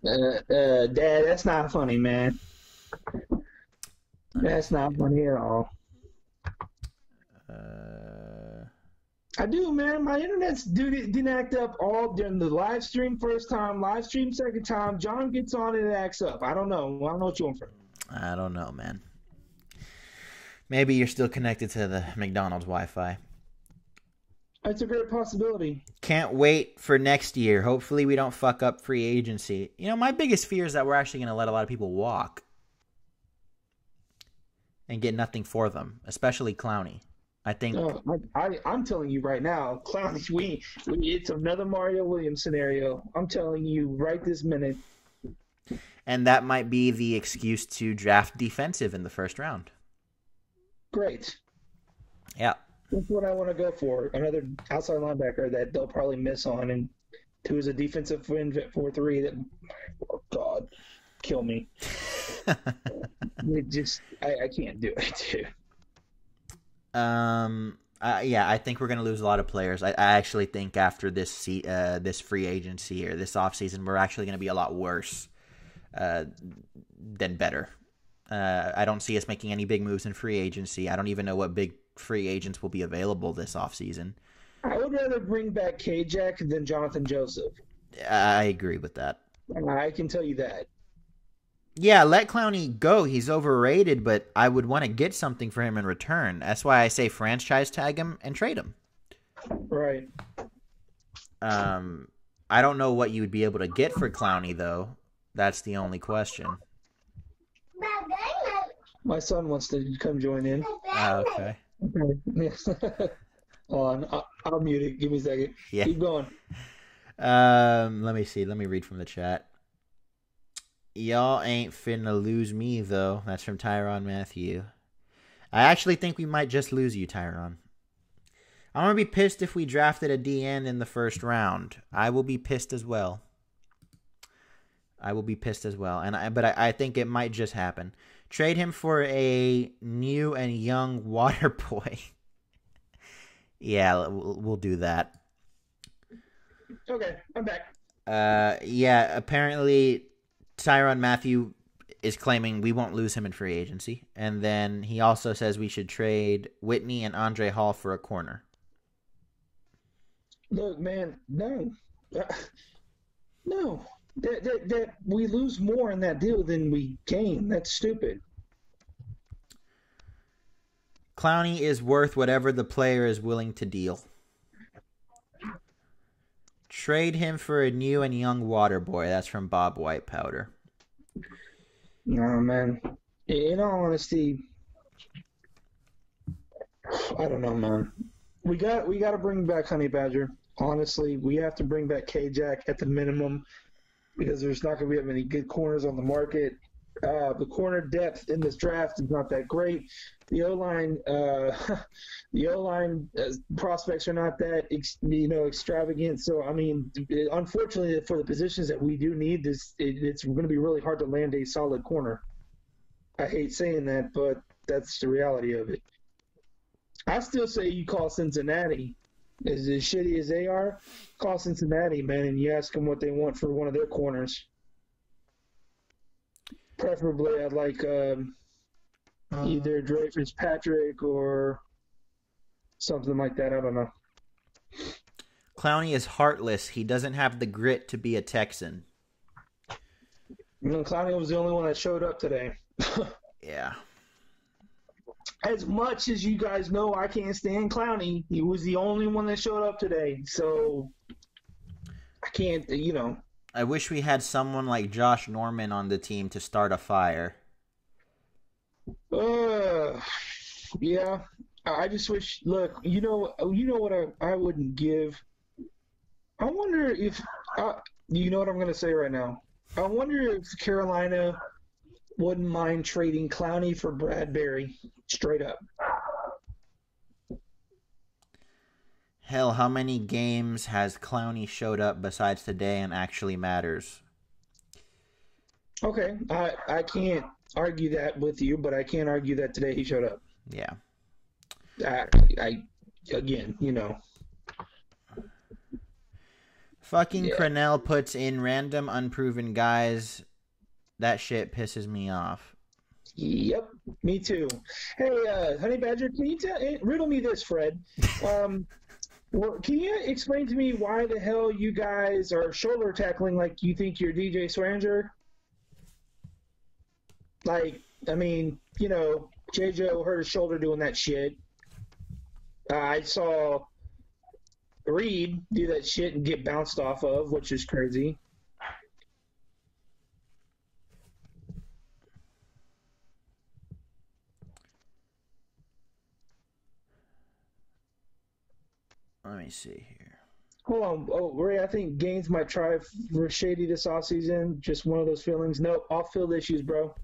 Dad, that's not funny, man. That's not funny at all. I do, man. My internet's didn't act up all during the live stream first time, live stream second time. John gets on and it acts up. I don't know. I don't know what you want from. I don't know, man. Maybe you're still connected to the McDonald's Wi-Fi. It's a great possibility. Can't wait for next year. Hopefully we don't fuck up free agency. You know, my biggest fear is that we're actually going to let a lot of people walk and get nothing for them, especially Clowney. I think. I'm telling you right now, Clowney, it's another Mario Williams scenario. I'm telling you right this minute. And that might be the excuse to draft defensive in the first round. Great. Yeah. That's what I want to go for. Another outside linebacker that they'll probably miss on, and who is a defensive 4-3 that, oh God, kill me. I can't do it, dude. Yeah, I think we're going to lose a lot of players. I actually think after this this free agency or this offseason, we're actually going to be a lot worse than better. I don't see us making any big moves in free agency. I don't even know what big free agents will be available this offseason. I would rather bring back K-Jack than Jonathan Joseph. I agree with that. I can tell you that. Yeah, let Clowney go. He's overrated, but I would want to get something for him in return. That's why I say franchise tag him and trade him. Right. I don't know what you would be able to get for Clowney, though. That's the only question. My son wants to come join in. Okay. Hold on, I'll mute it. Give me a second. Yeah. Keep going. Let me see. Let me read from the chat. Y'all ain't finna lose me, though. That's from Tyron Matthew. I actually think we might just lose you, Tyron. I'm going to be pissed if we drafted a DN in the first round. I will be pissed as well. But I think it might just happen. Trade him for a new and young water boy. Yeah, we'll do that. Okay, I'm back. Yeah, apparently Tyrann Mathieu is claiming we won't lose him in free agency. And then he also says we should trade Whitney and Andre Hall for a corner. Look, man, no. No. That we lose more in that deal than we gain. That's stupid. Clowney is worth whatever the player is willing to deal. Trade him for a new and young water boy. That's from Bob Whitepowder. No, man. In all honesty, I don't know, man. We got to bring back Honey Badger. Honestly, we have to bring back K-Jack at the minimum because there's not going to be that many good corners on the market. The corner depth in this draft is not that great. The O-line prospects are not that extravagant. So I mean, unfortunately, for the positions that we do need, it's going to be really hard to land a solid corner. I hate saying that, but that's the reality of it. I still say you call Cincinnati. As shitty as they are, call Cincinnati, man, and you ask them what they want for one of their corners. Preferably, I'd like either Dre Fitzpatrick or something like that. I don't know. Clowney is heartless. He doesn't have the grit to be a Texan. Clowney was the only one that showed up today. Yeah. As much as you guys know, I can't stand Clowney. He was the only one that showed up today. So I can't, I wish we had someone like Josh Norman on the team to start a fire. Yeah. I just wish. Look, you know what I wouldn't give. I wonder if you know what I'm going to say right now. I wonder if Carolina wouldn't mind trading Clowney for Bradbury, straight up. Hell, how many games has Clowney showed up besides today and actually matters? Okay, I can't argue that with you, but I can't argue that today he showed up. Yeah. Again, Fucking Yeah. Crennel puts in random unproven guys. That shit pisses me off. Yep, me too. Hey, Honey Badger, can you riddle me this, Fred? Can you explain to me why the hell you guys are shoulder tackling like you think you're DJ Swearinger? Like, I mean, J.J. hurt his shoulder doing that shit. I saw Reed do that shit and get bounced off of, which is crazy. Let me see here. Hold on. Oh, Ray, I think Gaines might try for Shady this offseason. Just one of those feelings. Nope, off-field issues, bro.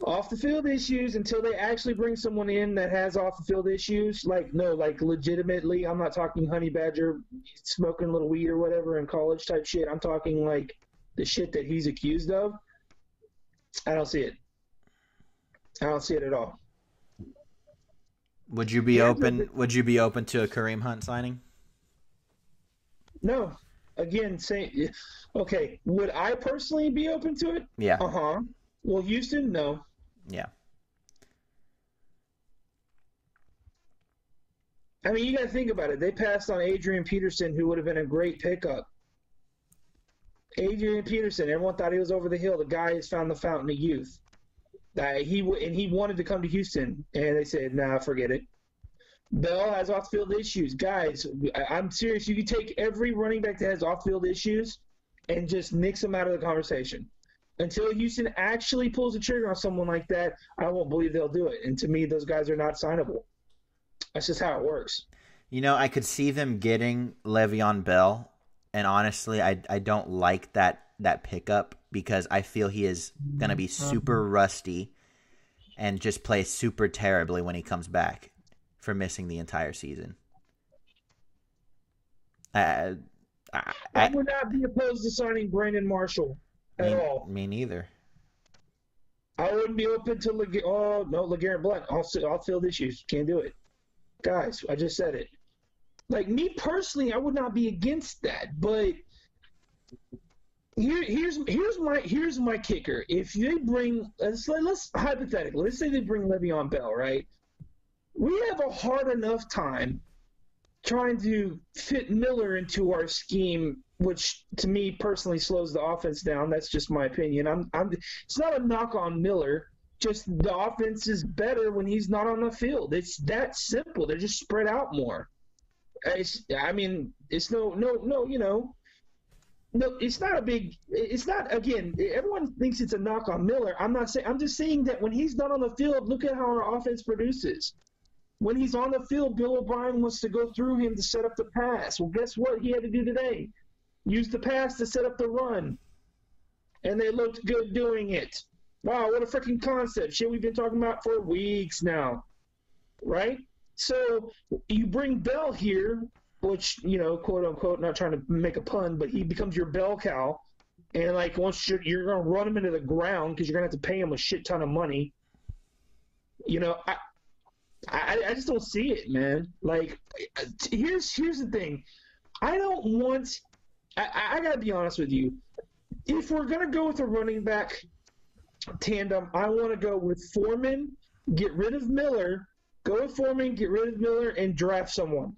Off-the-field issues until they actually bring someone in that has off-the-field issues. Like legitimately. I'm not talking Honey Badger smoking a little weed or whatever in college type shit. I'm talking like the shit that he's accused of. I don't see it. I don't see it at all. Would you be open to a Kareem Hunt signing? No. Again, okay, would I personally be open to it? Yeah. Uh-huh. Well, Houston, no. Yeah. I mean, you got to think about it. They passed on Adrian Peterson, who would have been a great pickup. Adrian Peterson. Everyone thought he was over the hill. The guy has found the fountain of youth. He wanted to come to Houston, and they said, "Nah, forget it." Bell has off-field issues, guys. I'm serious. You can take every running back that has off-field issues and just nix them out of the conversation. Until Houston actually pulls the trigger on someone like that, I won't believe they'll do it. And to me, those guys are not signable. That's just how it works. You know, I could see them getting Le'Veon Bell, and honestly, I don't like that pickup because I feel he is going to be super rusty and just play super terribly when he comes back for missing the entire season. I would not be opposed to signing Brandon Marshall at all. Me neither. I wouldn't be open to LeGarrette Blount. Off-field issues. Can't do it. Guys, I just said it. Like, me personally, I would not be against that, but here's my kicker. If they bring let's hypothetically, let's say they bring Le'Veon Bell, right? We have a hard enough time trying to fit Miller into our scheme, which to me personally slows the offense down. That's just my opinion. It's not a knock on Miller. Just the offense is better when he's not on the field. It's that simple. They're just spread out more. It's not a big. It's not, again, everyone thinks it's a knock on Miller. I'm just saying that when he's not on the field, look at how our offense produces. When he's on the field, Bill O'Brien wants to go through him to set up the pass. Well, guess what he had to do today? Use the pass to set up the run. And they looked good doing it. Wow, what a freaking concept. Shit we've been talking about for weeks now. Right? So you bring Bell here, which, quote unquote, not trying to make a pun, but he becomes your bell cow. And like, once you're going to run him into the ground because you're going to have to pay him a shit ton of money. I just don't see it, man. Like, here's the thing. I don't want – I got to be honest with you. If we're going to go with a running back tandem, I want to go with Foreman, get rid of Miller, go with Foreman, get rid of Miller, and draft someone.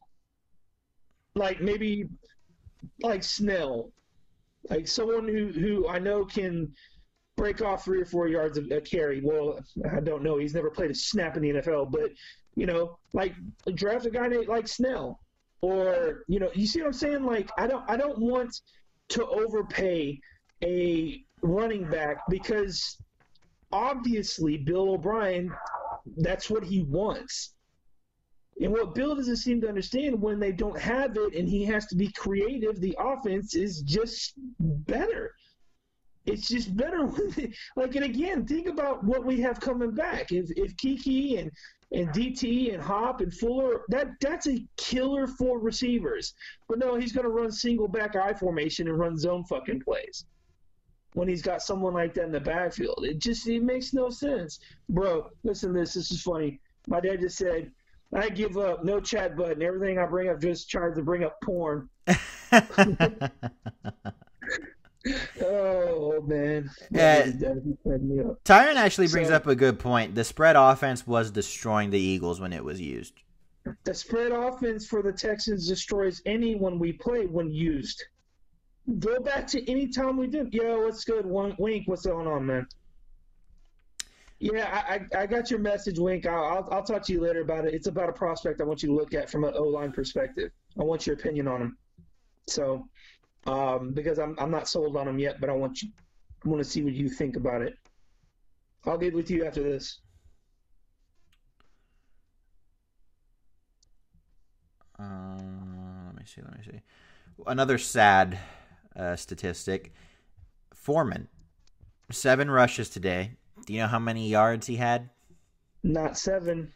Like, maybe like Snell. Like, someone who I know can break off 3 or 4 yards of a carry. Well, I don't know. He's never played a snap in the NFL. But, like, draft a guy like Snell. Or, you see what I'm saying? Like, I don't want to overpay a running back because obviously Bill O'Brien, that's what he wants. And what Bill doesn't seem to understand, when they don't have it and he has to be creative, the offense is just better. It's just better when and again, think about what we have coming back. If Kiki and DT and Hop and Fuller, that's a killer for receivers. But no, he's going to run single back I formation and run zone fucking plays when he's got someone like that in the backfield. It makes no sense. Bro, listen to this. This is funny. My dad just said, I give up, no chat button. Everything I bring up just tries to bring up porn. Oh, man. Tyron actually brings up a good point. The spread offense was destroying the Eagles when it was used. The spread offense for the Texans destroys anyone we play when used. Go back to any time we did. Yo, what's good? Wink, what's going on, man? Yeah, I got your message, Wink. I'll talk to you later about it. It's about a prospect I want you to look at from an O-line perspective. I want your opinion on him. So, because I'm not sold on him yet, but I want to see what you think about it. I'll get with you after this. Let me see. Another sad statistic. Foreman, 7 rushes today. Do you know how many yards he had? Not 7.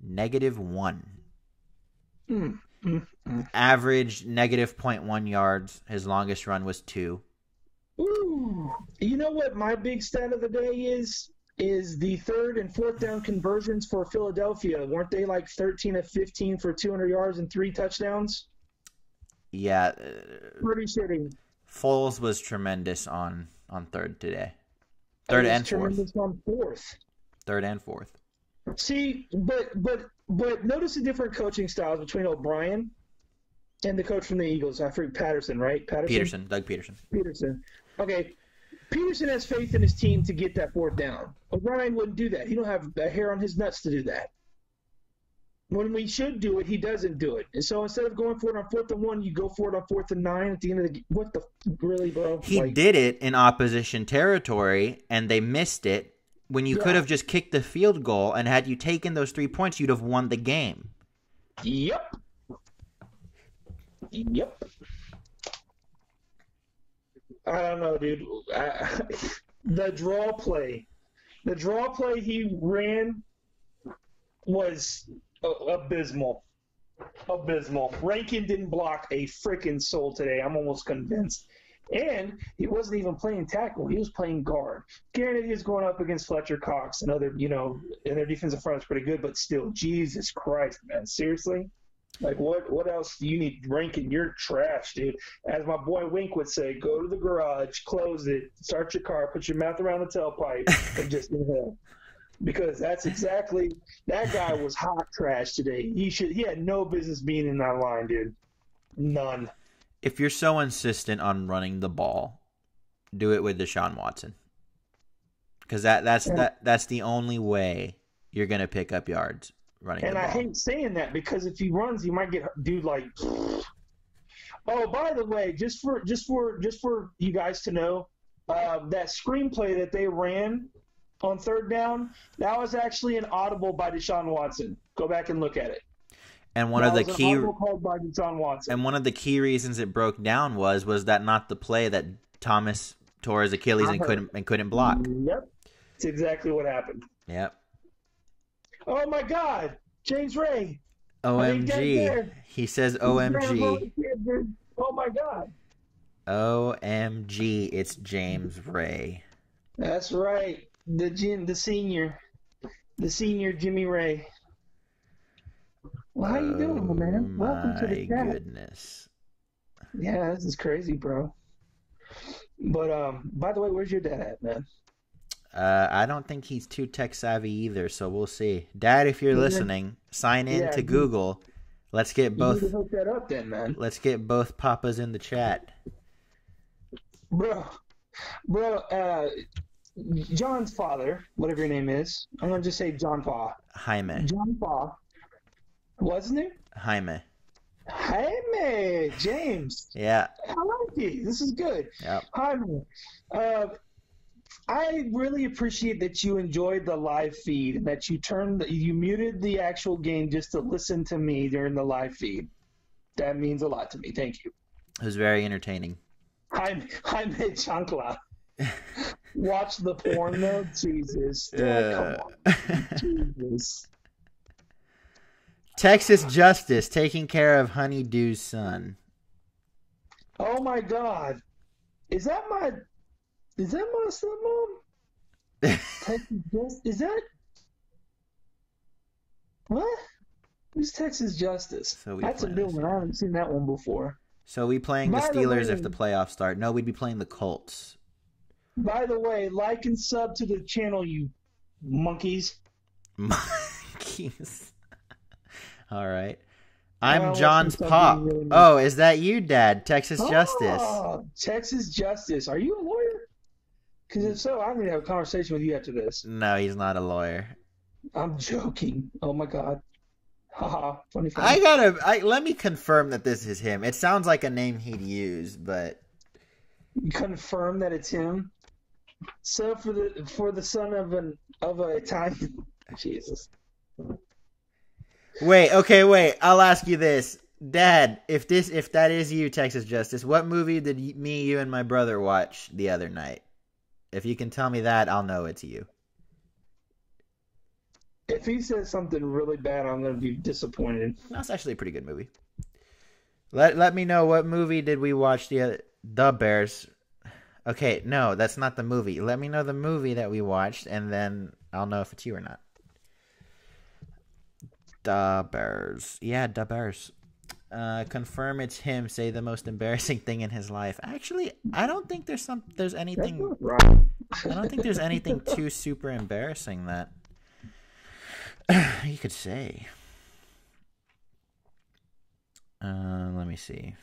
-1. Average -0.1 yards. His longest run was 2. Ooh. You know what my big stat of the day is? Is the 3rd and 4th down conversions for Philadelphia. Weren't they like 13 of 15 for 200 yards and 3 touchdowns? Yeah. Pretty shitty. Foles was tremendous on 3rd today. 3rd and 4th. Tremendous on 4th. 3rd and 4th. See, but notice the different coaching styles between O'Brien and the coach from the Eagles. I forget Patterson, right? Doug Peterson. Peterson. Okay, Peterson has faith in his team to get that fourth down. O'Brien wouldn't do that. He don't have a hair on his nuts to do that. When we should do it, he doesn't do it. And so instead of going for it on 4th and 1, you go for it on 4th and 9 at the end of the. What the really, bro? He did it in opposition territory, and they missed it. When you could have just kicked the field goal, and had you taken those 3 points, you'd have won the game. Yep. I don't know, dude. The draw play he ran was abysmal. Rankin didn't block a freaking soul today. I'm almost convinced. And he wasn't even playing tackle. He was playing guard. Granted, he was going up against Fletcher Cox and other, and their defensive front is pretty good, but still, Jesus Christ, man. Seriously? Like, what else do you need? Rankin, you're trash, dude. As my boy Wink would say, go to the garage, close it, start your car, put your mouth around the tailpipe, and just inhale. Because that's exactly that guy was hot trash today. He had no business being in that line, dude. None. If you're so insistent on running the ball, do it with Deshaun Watson. Because that's the only way you're gonna pick up yards running the ball. And I hate saying that because if he runs, he might get dude like. Oh, by the way, just for you guys to know, that screenplay that they ran on 3rd down, that was actually an audible by Deshaun Watson. Go back and look at it. And one of the key by Deshaun Watson. And one of the key reasons it broke down was that not the play that Thomas tore his Achilles and couldn't block. Yep, that's exactly what happened. Yep. Oh my God, James Ray. OMG. He says OMG. Oh my God. OMG. It's James Ray. That's right. The senior Jimmy Ray. Well, how you doing, man? Welcome to the chat. My goodness. Yeah, this is crazy, bro. But by the way, where's your dad at, man? I don't think he's too tech savvy either, so we'll see. Dad, if you're listening, sign in to Google. Let's get both. You need to hook that up, then, man. Let's get both papas in the chat, bro. John's father, whatever your name is, I'm gonna just say John Pa. Jaime. John Pa. Wasn't it? Jaime, James. Yeah. I like you. This is good. Yep. Jaime. I really appreciate that you enjoyed the live feed and that you muted the actual game just to listen to me during the live feed. That means a lot to me. Thank you. It was very entertaining. Jaime Chancla. Watch the porn though? Jesus. Dad, come on. Jesus. Texas Justice taking care of Honeydew's son. Oh my God. Is that my stepmom? Texas Justice? Is that what? Who's Texas Justice? That's a new one. I haven't seen that one before. So we playing the Steelers if the playoffs start? No, we'd be playing the Colts. By the way, like and sub to the channel, you monkeys. Monkeys. All right. I'm John's pop. Really oh, is that you, Dad? Texas Justice. Texas Justice. Are you a lawyer? Because if so, I'm going to have a conversation with you after this. No, he's not a lawyer. I'm joking. Oh, my God. Haha. Funny. Let me confirm that this is him. It sounds like a name he'd use, but. You confirm that it's him? So for the son of an Italian. Jesus. Wait. I'll ask you this, Dad. If that is you, Texas Justice, what movie did you and my brother watch the other night? If you can tell me that, I'll know it's you. If he says something really bad, I'm going to be disappointed. That's actually a pretty good movie. Let me know what movie did we watch the Bears. Okay, no, that's not the movie. Let me know the movie that we watched, and then I'll know if it's you or not. The Bears. Yeah, the Bears. Confirm it's him. Say the most embarrassing thing in his life. Actually, I don't think there's anything. I don't think there's anything too super embarrassing that you could say. Let me see.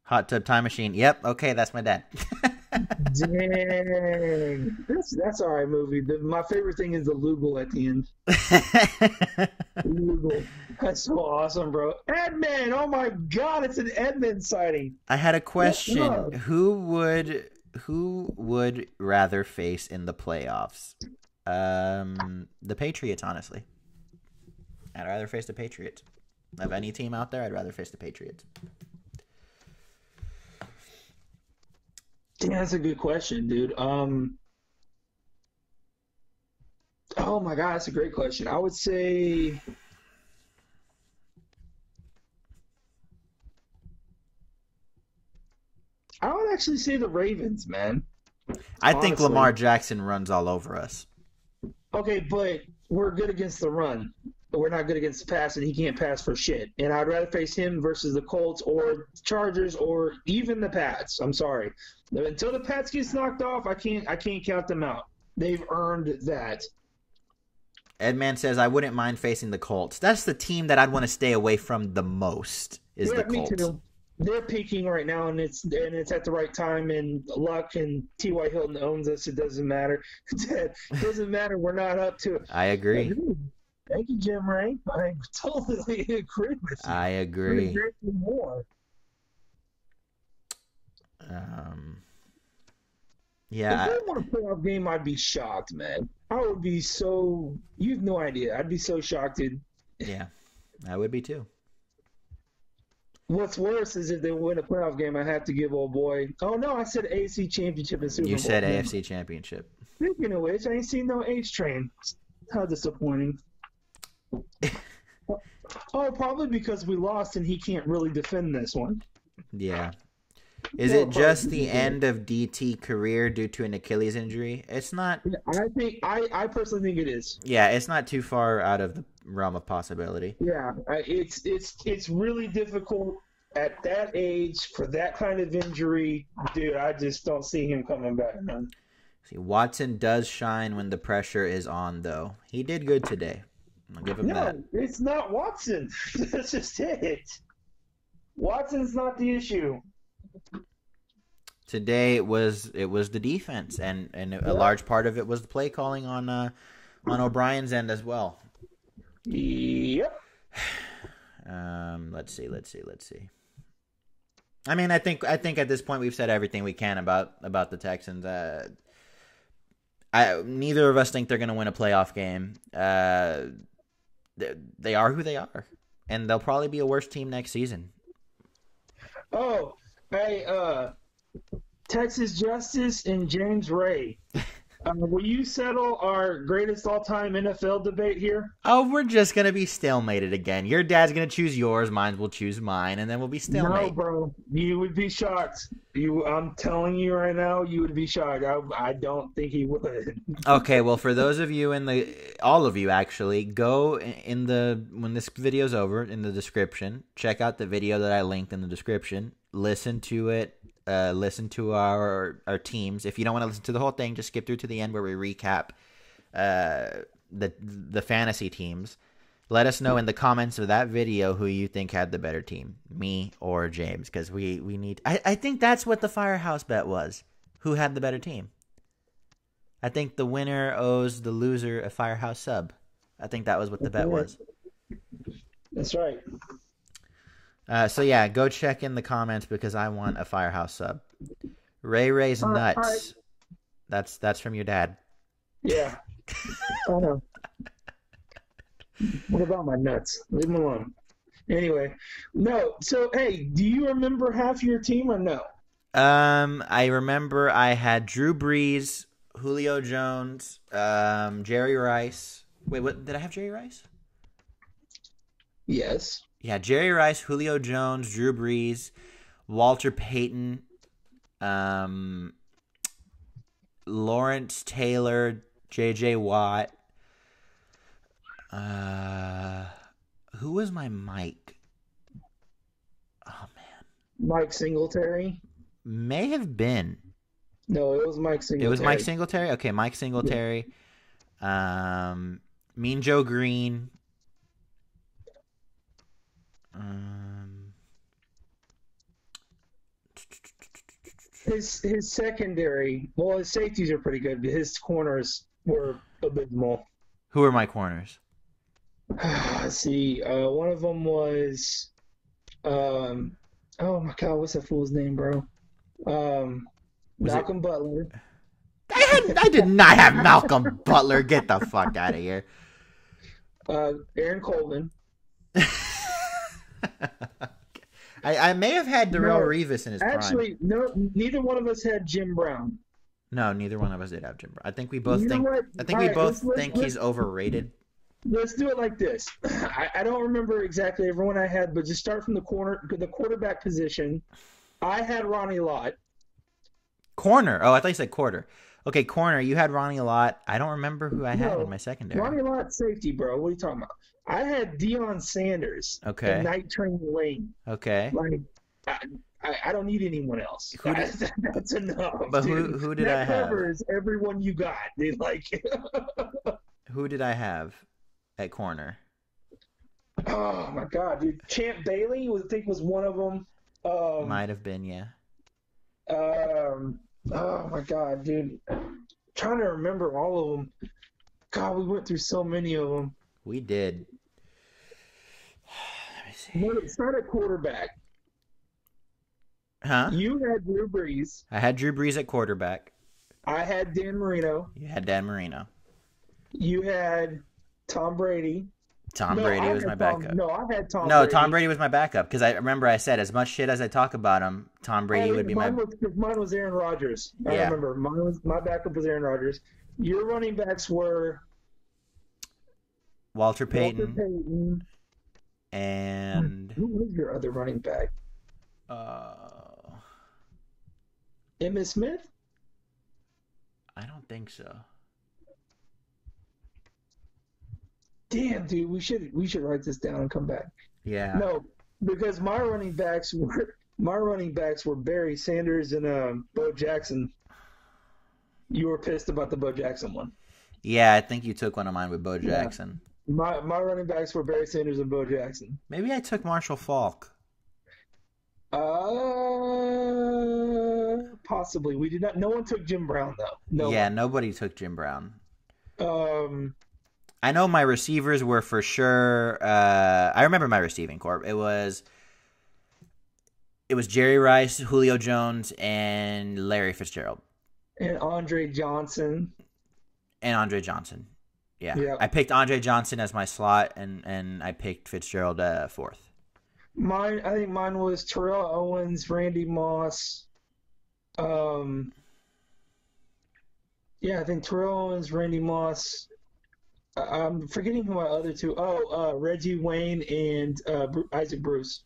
Hot Tub Time Machine. Yep. Okay, that's my dad. Dang, that's all right movie. My favorite thing is the Lugal at the end. Lugal, that's so awesome, bro. Edmund, oh my God, it's an Edmund sighting. I had a What question. love? Who would rather face in the playoffs? The Patriots, honestly. I'd rather face the Patriots. Of any team out there, I'd rather face the Patriots. Damn, that's a good question, dude. Oh my God, that's a great question. I would say, I would actually say the Ravens, man. I think Lamar Honestly. Jackson runs all over us. Okay, but we're good against the run. But we're not good against the pass, and he can't pass for shit. And I'd rather face him versus the Colts or Chargers or even the Pats. I'm sorry. Until the Pats gets knocked off, I can't count them out. They've earned that. Edman says, I wouldn't mind facing the Colts. That's the team that I'd want to stay away from the most, is Yeah, the me Colts. too. They're peaking right now, and it's at the right time. And Luck and T.Y. Hilton owns us. It doesn't matter. It doesn't matter. We're not up to it. I agree. Thank you, Jim Ray. I totally agree with you. I Couldn't agree. agree more. If Yeah, they won a playoff game, I'd be shocked, man. I would be so. You have no idea. I'd be so shocked, dude. yeah, I would be too. What's worse is if they win a playoff game, I have to give old boy. Oh no, I said AFC Championship and Super Bowl. You said AFC Championship. Speaking of which, I ain't seen no H train. How disappointing. Oh, probably because we lost and he can't really defend this one. Yeah. Is Well, it just probably the because- end of DT career due to an Achilles injury? It's not. I personally think it is. Yeah, it's not too far out of the realm of possibility. Yeah, it's really difficult at that age for that kind of injury, dude. I just don't see him coming back, man. See, Watson does shine when the pressure is on, though. He did good today. I'll give him that. No, it's not Watson. That's just it. Watson's not the issue. Today it was the defense, and a large part of it was the play calling on O'Brien's end as well. Yep. Let's see. I mean, I think at this point we've said everything we can about the Texans. Neither of us think they're going to win a playoff game. They are who they are, and they'll probably be a worse team next season. Oh, hey, Texas Justice and James Ray. Will you settle our greatest all-time NFL debate here? Oh, we're just going to be stalemated again. Your dad's going to choose yours, mine will choose mine, and then we'll be stalemate. No, bro. You would be shocked. I'm telling you right now, you would be shocked. I don't think he would. Okay, well, for those of you all of you actually, go when this video's over, in the description, check out the video that I linked in the description, listen to it, listen to our teams. If you don't want to listen to the whole thing, just skip through to the end where we recap the fantasy teams. Let us know in the comments of that video who you think had the better team, me or James, because we need. I think that's what the Firehouse bet was. Who had the better team? I think the winner owes the loser a Firehouse sub. I think that was what the bet was. That's right. So yeah, go check in the comments because I want a Firehouse sub. Ray's nuts. That's from your dad. Yeah. I know. What about my nuts? Leave them alone. Anyway, no. So, hey, do you remember half your team or no? I remember I had Drew Brees, Julio Jones, Jerry Rice. Wait, what? Did I have Jerry Rice? Yes. Yeah, Jerry Rice, Julio Jones, Drew Brees, Walter Payton, Lawrence Taylor, J.J. Watt. Who was my Mike? Oh man, Mike Singletary? may have been. No, it was Mike Singletary. It was Mike Singletary. Okay, Mike Singletary. Mean Joe Green. his secondary. Well, his safeties are pretty good. But his corners were abysmal. Who are my corners? Let's see. One of them was. Oh my God, what's that fool's name, bro? Was it- Malcolm Butler. I did not have Malcolm Butler. Get the fuck out of here. Aaron Coleman. I may have had Darrell No, Revis in his Actually, prime. no, neither one of us had Jim Brown. No, neither one of us did have Jim Brown. I think we both You know think. what? I think All we right, both let's- think let's- he's overrated. Let's do it like this. I don't remember exactly everyone I had, but just start from the quarterback position. I had Ronnie Lott. Corner. Oh, I thought you said quarter. Okay, corner. You had Ronnie a lot. I don't remember who I had No, in my secondary. Ronnie Lott safety, bro. What are you talking about? I had Deion Sanders. Okay. And Night Train Lane. Okay. Like, I don't need anyone else. Who did- That's enough. But dude. who did that I have? covers everyone you got. Dude. Like, Who did I have at corner? oh my God, dude. Champ Bailey I think was one of them. Might have been, yeah. Oh my God, dude. Trying to remember all of them. God, we went through so many of them. We did. Let me see. Start at quarterback. Huh? You had Drew Brees. I had Drew Brees at quarterback. I had Dan Marino. You had Dan Marino. You had Tom Brady. Tom No, Brady I was had my Tom- backup. No, I had Tom No, Brady. Tom Brady was my backup because I remember I said as much shit as I talk about him, Tom Brady would be my. Mine was Aaron Rodgers. I Yeah. remember. My backup was Aaron Rodgers. Your running backs were Walter Walter Payton Payton. and Who was your other running back? Emmitt Smith? I don't think so. Damn, dude, we should write this down and come back. Yeah. No, because my running backs were Barry Sanders and Bo Jackson. You were pissed about the Bo Jackson one. Yeah, I think you took one of mine with Bo Jackson. My running backs were Barry Sanders and Bo Jackson. Maybe I took Marshall Faulk. Possibly. We did not. No one took Jim Brown though. No. Yeah, nobody took Jim Brown. One. I know my receivers were for sure. I remember my receiving corps. It was Jerry Rice, Julio Jones, and Larry Fitzgerald, And Andre Johnson. and Andre Johnson. Yeah, Yeah. I picked Andre Johnson as my slot, and I picked Fitzgerald fourth. I think mine was Terrell Owens, Randy Moss. Yeah, I think Terrell Owens, Randy Moss. I'm forgetting who my other two. Reggie Wayne and Isaac Bruce.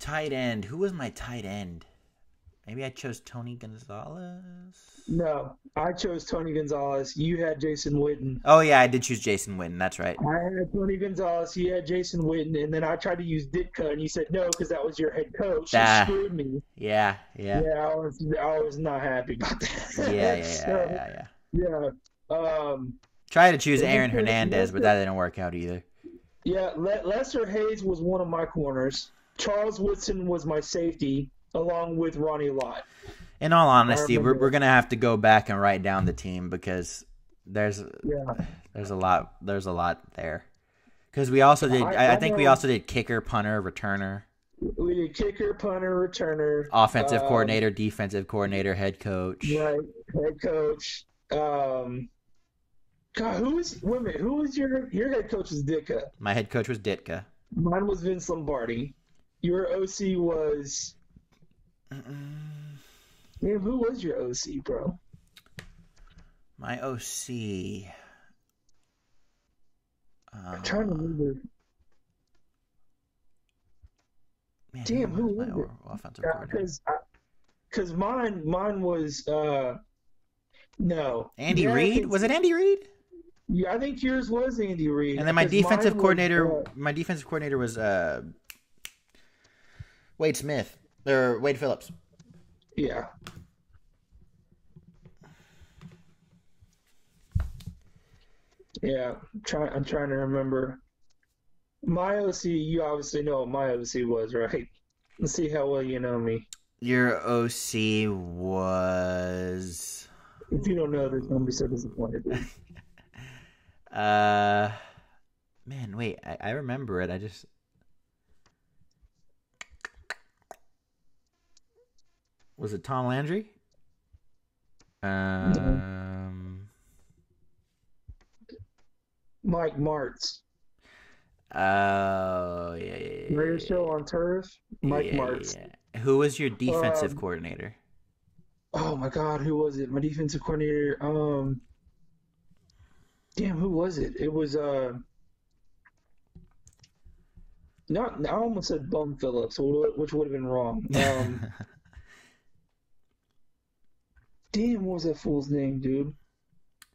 Tight end. Who was my tight end? Maybe I chose Tony Gonzalez. No, I chose Tony Gonzalez. You had Jason Witten. Oh yeah, I did choose Jason Witten. That's right. I had Tony Gonzalez. You had Jason Witten, and then I tried to use Ditka, and you said no because that was your head coach. You Ah. screwed me. Yeah. Yeah, I was not happy about that. Yeah. Yeah. Try to choose Aaron Lester- Hernandez, but that didn't work out either. Yeah, Lester Hayes was one of my corners. Charles Woodson was my safety, along with Ronnie Lott. In all honesty, remember. we're gonna have to go back and write down the team because there's Yeah. a lot there. Because we also did, I think we know. also did kicker, punter, returner, We did kicker, punter, returner. offensive coordinator, defensive coordinator, head coach. Right, head coach. God, who was your head coach was Ditka. My head coach was Ditka. Mine was Vince Lombardi. Your OC was Damn, who was your OC, bro? My OC. I'm trying to remember. Man, Damn, who my was it? offensive coordinator? Because mine was no. Andy Yeah, I Reid? think- Was it Andy Reid? Yeah, I think yours was Andy Reid. And then my 'cause defensive mine was, coordinator was Wade Smith or Wade Phillips. yeah. Yeah, I'm trying to remember. My OC, you obviously know what my OC was, right? Let's see how well you know me. Your OC was. If you don't know, there's gonna be so disappointed. Man, wait, I remember it. I just. Was it Tom Landry? Mike Martz. Oh, yeah. Radio show on turf. Mike Martz. Yeah. Who was your defensive coordinator? Oh my God, who was it? My defensive coordinator. Damn, who was it? It was not. I almost said Bum Phillips, which would have been wrong. Damn, what was that fool's name, dude?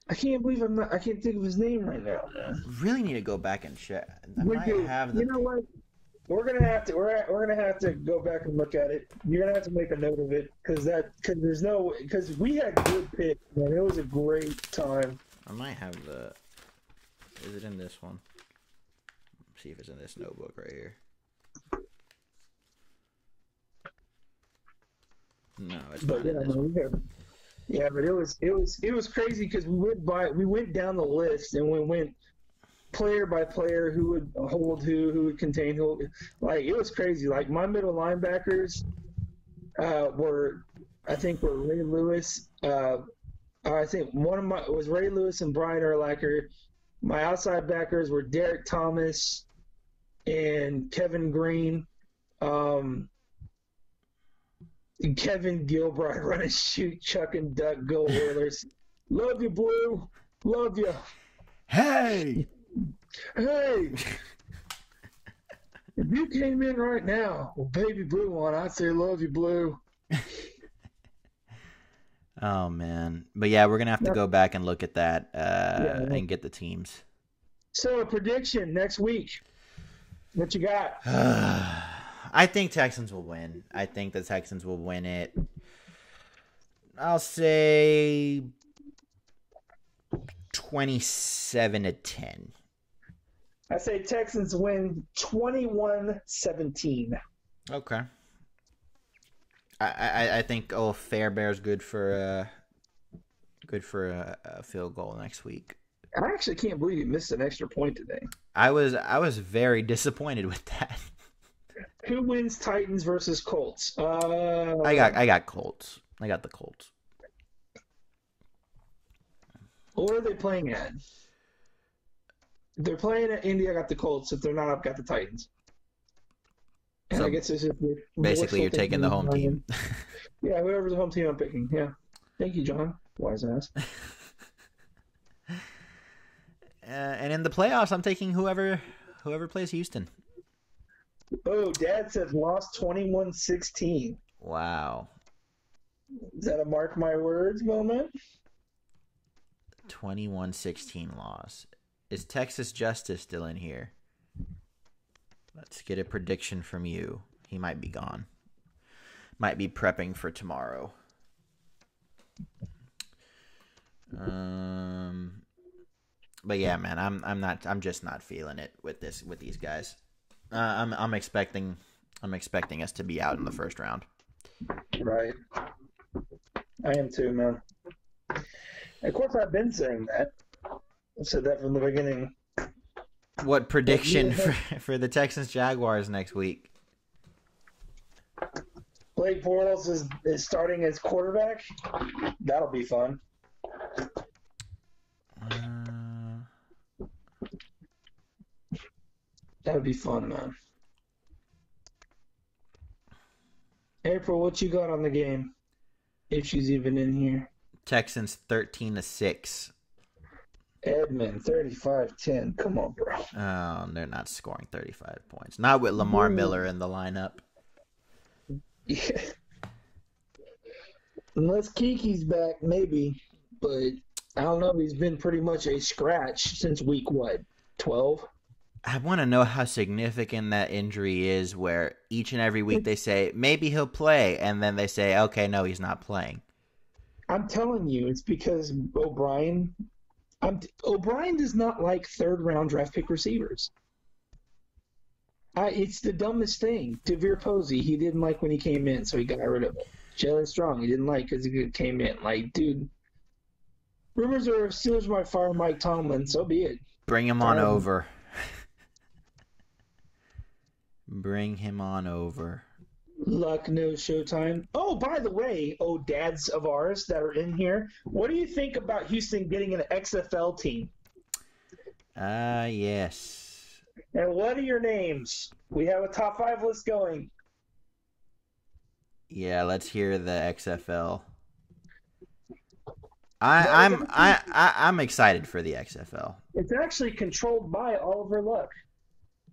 I can't believe I can't think of his name right now, man. Really need to go back and check. You know what? We're gonna have to go back and look at it. You're gonna have to make a note of it because we had good picks, man. It was a great time. I might have the. Is it in this one? Let's see if it's in this notebook right here. No, it's not in this one. Yeah, but it was crazy because we went down the list and we went player by player who would hold who would contain who. Like it was crazy. Like my middle linebackers were Ray Lewis. I think one of my was Ray Lewis and Brian Urlacher. My outside backers were Derek Thomas and Kevin Green. Kevin Gilbride running, shoot, chuck, and duck, go Oilers. Love you, Blue. Love you. Hey! If you came in right now with Baby Blue on, I'd say love you, Blue. Oh, man. But yeah, we're going to have to go back and look at that and get the teams. So, a prediction next week. What you got? I think Texans will win. I think the Texans will win it. I'll say 27-10. I say Texans win 21-17. Okay. I think Fair Bear's good for a field goal next week. I actually can't believe you missed an extra point today. I was very disappointed with that. Who wins Titans versus Colts? I got Colts. I got the Colts. What are they playing at? If they're playing at Indy, I got the Colts. If they're not, I've got the Titans. And So I guess it's just basically you're taking the home team. Yeah, whoever's the home team I'm picking. Yeah. Thank you, John. Wise ass. And in the playoffs, I'm taking whoever plays Houston. Oh, Dad says lost 21-16. Wow. Is that a mark my words moment? 21-16 loss. Is Texas Justice still in here? Let's get a prediction from you. He might be gone. Might be prepping for tomorrow. But yeah, man, I'm just not feeling it with these guys. I'm expecting us to be out in the first round. Right. I am too, man. Of course, I've been saying that. I've said that from the beginning. What prediction for the Texans Jaguars next week? Blake Bortles is starting as quarterback. That'll be fun. That would be fun, man. April, what you got on the game? If she's even in here. Texans 13-6. Edmund 35-10. Come on, bro. They're not scoring 35 points. Not with Lamar Miller in the lineup. Yeah. Unless Kiki's back, maybe. But I don't know. He's been pretty much a scratch since week, 12? I want to know how significant that injury is, where each and every week they say, maybe he'll play, and then they say, okay, no, he's not playing. I'm telling you, it's because O'Brien does not like third-round draft pick receivers. It's the dumbest thing. Devere Posey, he didn't like when he came in, so he got rid of it. Jalen Strong, he didn't like because he came in. Like, dude, rumors are Steelers might fire Mike Tomlin. So be it. Bring him on over. Bring him on over. Luck knows Showtime. Oh, by the way, dads of ours that are in here, what do you think about Houston getting an XFL team? Yes. And what are your names? We have a top 5 list going. Yeah, let's hear the XFL. I'm excited for the XFL. It's actually controlled by Oliver Luck,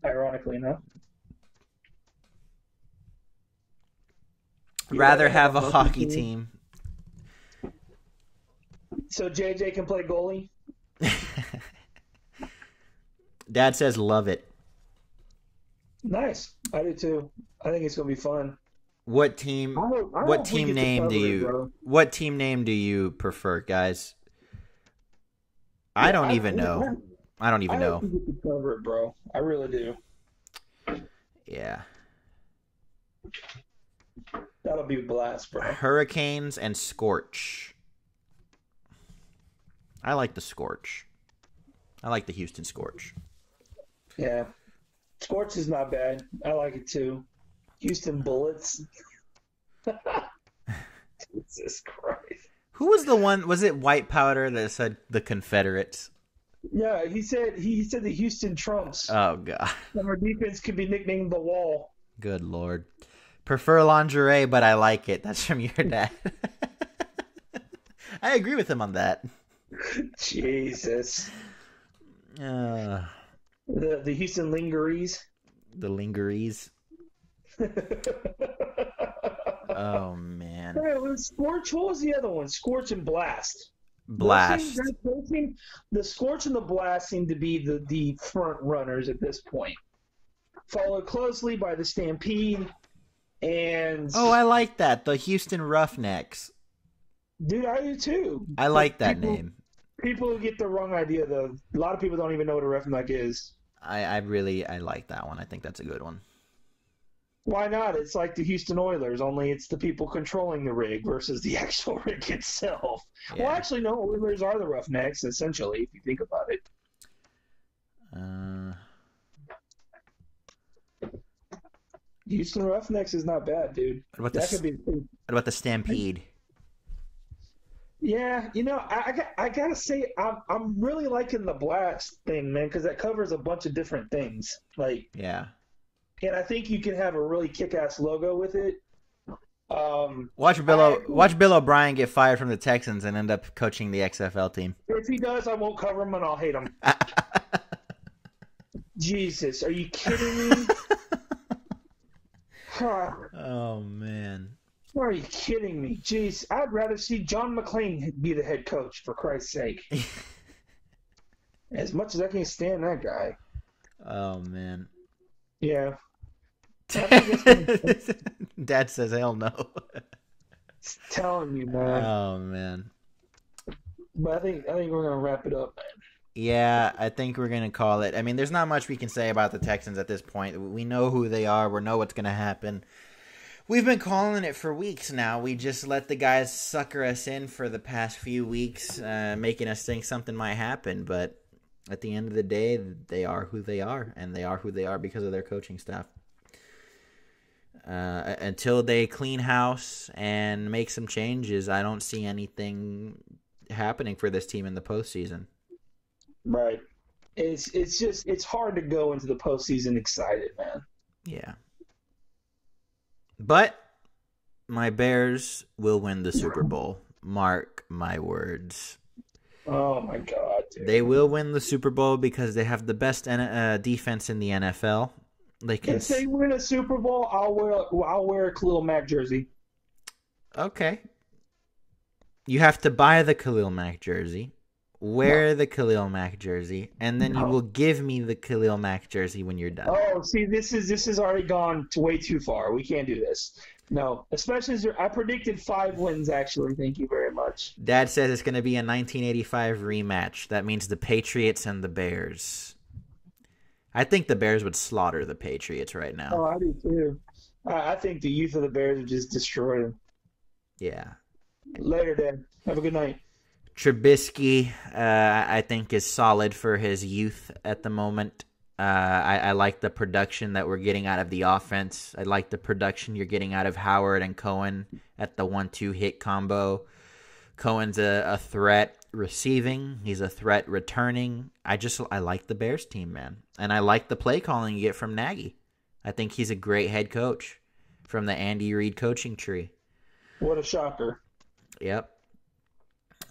ironically enough. Rather have a hockey team. So JJ can play goalie? Dad says love it. Nice. I do too. I think it's going to be fun. What team What team name do you prefer, guys? I don't even know. I don't even know. I think we can cover it, bro. I really do. Yeah. That'll be a blast, bro. Hurricanes and Scorch. I like the Scorch. I like the Houston Scorch. Yeah. Scorch is not bad. I like it too. Houston Bullets. Jesus Christ. Who was the one? Was it White Powder that said the Confederates? Yeah, he said the Houston Trumps. Oh, God. And our defense could be nicknamed the Wall. Good Lord. Prefer lingerie, but I like it. That's from your dad. I agree with him on that. Jesus. The The Houston Lingeries. Lingeries. Oh, man. Hey, it was Scorch. What was the other one? Scorch and Blast. Blast. The Scorch and the Blast seem to be the front runners at this point. Followed closely by the Stampede and... Oh, I like that. The Houston Roughnecks. Dude, I do too. I like that name. People get the wrong idea, though. A lot of people don't even know what a roughneck is. I like that one. I think that's a good one. Why not? It's like the Houston Oilers, only it's the people controlling the rig versus the actual rig itself. Yeah. Well, actually, no. Oilers are the Roughnecks, essentially, if you think about it. Houston Roughnecks is not bad, dude. What about the Stampede? Yeah, I gotta say, I'm really liking the Blast thing, man, because that covers a bunch of different things. Yeah. And I think you can have a really kick-ass logo with it. Watch Bill O'Brien get fired from the Texans and end up coaching the XFL team. If he does, I won't cover him and I'll hate him. Jesus, are you kidding me? Oh, man. Are you kidding me? Jeez, I'd rather see John McClain be the head coach, for Christ's sake. As much as I can stand that guy. Oh, man. Yeah. Dad says hell no. It's telling you, man. Oh, man. But I think we're gonna wrap it up, man. Yeah, I think we're gonna call it. I mean, there's not much we can say about the Texans at this point. We know who they are. We know what's gonna happen. We've been calling it for weeks now. We just let the guys sucker us in for the past few weeks, making us think something might happen. But at the end of the day, they are who they are, and they are who they are because of their coaching staff. Until they clean house and make some changes, I don't see anything happening for this team in the postseason. Right. It's hard to go into the postseason excited, man. Yeah. But my Bears will win the Super Bowl. Mark my words. Oh, my God, dude. They will win the Super Bowl because they have the best defense in the NFL. If they win a Super Bowl, I'll wear a Khalil Mack jersey. Okay. You have to buy the Khalil Mack jersey, wear the Khalil Mack jersey, and then you will give me the Khalil Mack jersey when you're done. Oh, see, this is already gone way too far. We can't do this. No, especially as I predicted 5 wins, actually. Thank you very much. Dad says it's going to be a 1985 rematch. That means the Patriots and the Bears. I think the Bears would slaughter the Patriots right now. Oh, I do too. I think the youth of the Bears would just destroy them. Yeah. Later, Dan. Have a good night. Trubisky, I think, is solid for his youth at the moment. I like the production that we're getting out of the offense. I like the production you're getting out of Howard and Cohen at the 1-2 hit combo. Cohen's a threat receiving. He's a threat returning. I like the Bears team, man. And I like the play calling you get from Nagy. I think he's a great head coach from the Andy Reid coaching tree. What a shocker. Yep.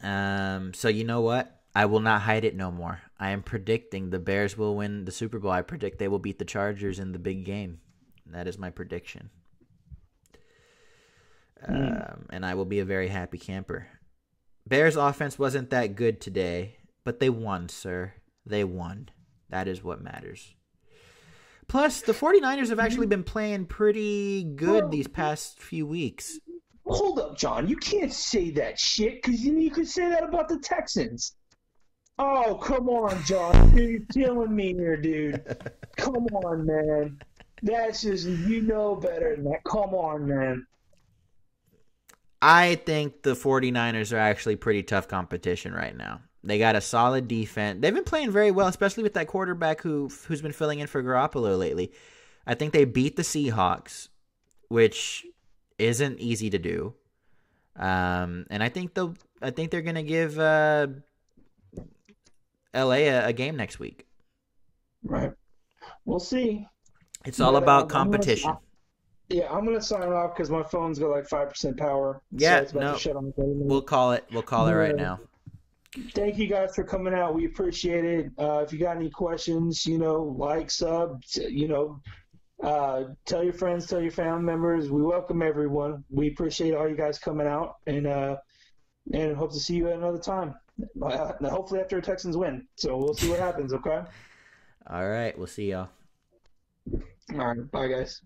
So you know what? I will not hide it no more. I am predicting the Bears will win the Super Bowl. I predict they will beat the Chargers in the big game. That is my prediction. And I will be a very happy camper. Bears offense wasn't that good today, but they won, sir. They won. That is what matters. Plus, the 49ers have actually been playing pretty good these past few weeks. Hold up, John. You can't say that shit because you could say that about the Texans. Oh, come on, John. Dude, you're killing me here, dude. Come on, man. That's just, you know better than that. Come on, man. I think the 49ers are actually pretty tough competition right now. They got a solid defense. They've been playing very well, especially with that quarterback who's been filling in for Garoppolo lately. I think they beat the Seahawks, which isn't easy to do. And I think they're gonna give LA a game next week. Right. We'll see. It's all about competition. I'm gonna sign off because my phone's got like 5% power. Yeah, so it's about to shut on. We'll call it. We'll call it right now. Thank you guys for coming out. We appreciate it. If you got any questions, like, sub, tell your friends, tell your family members. We welcome everyone. We appreciate all you guys coming out, and hope to see you at another time. Hopefully after the Texans win. So we'll see what happens. Okay. All right. We'll see y'all. All right. Bye, guys.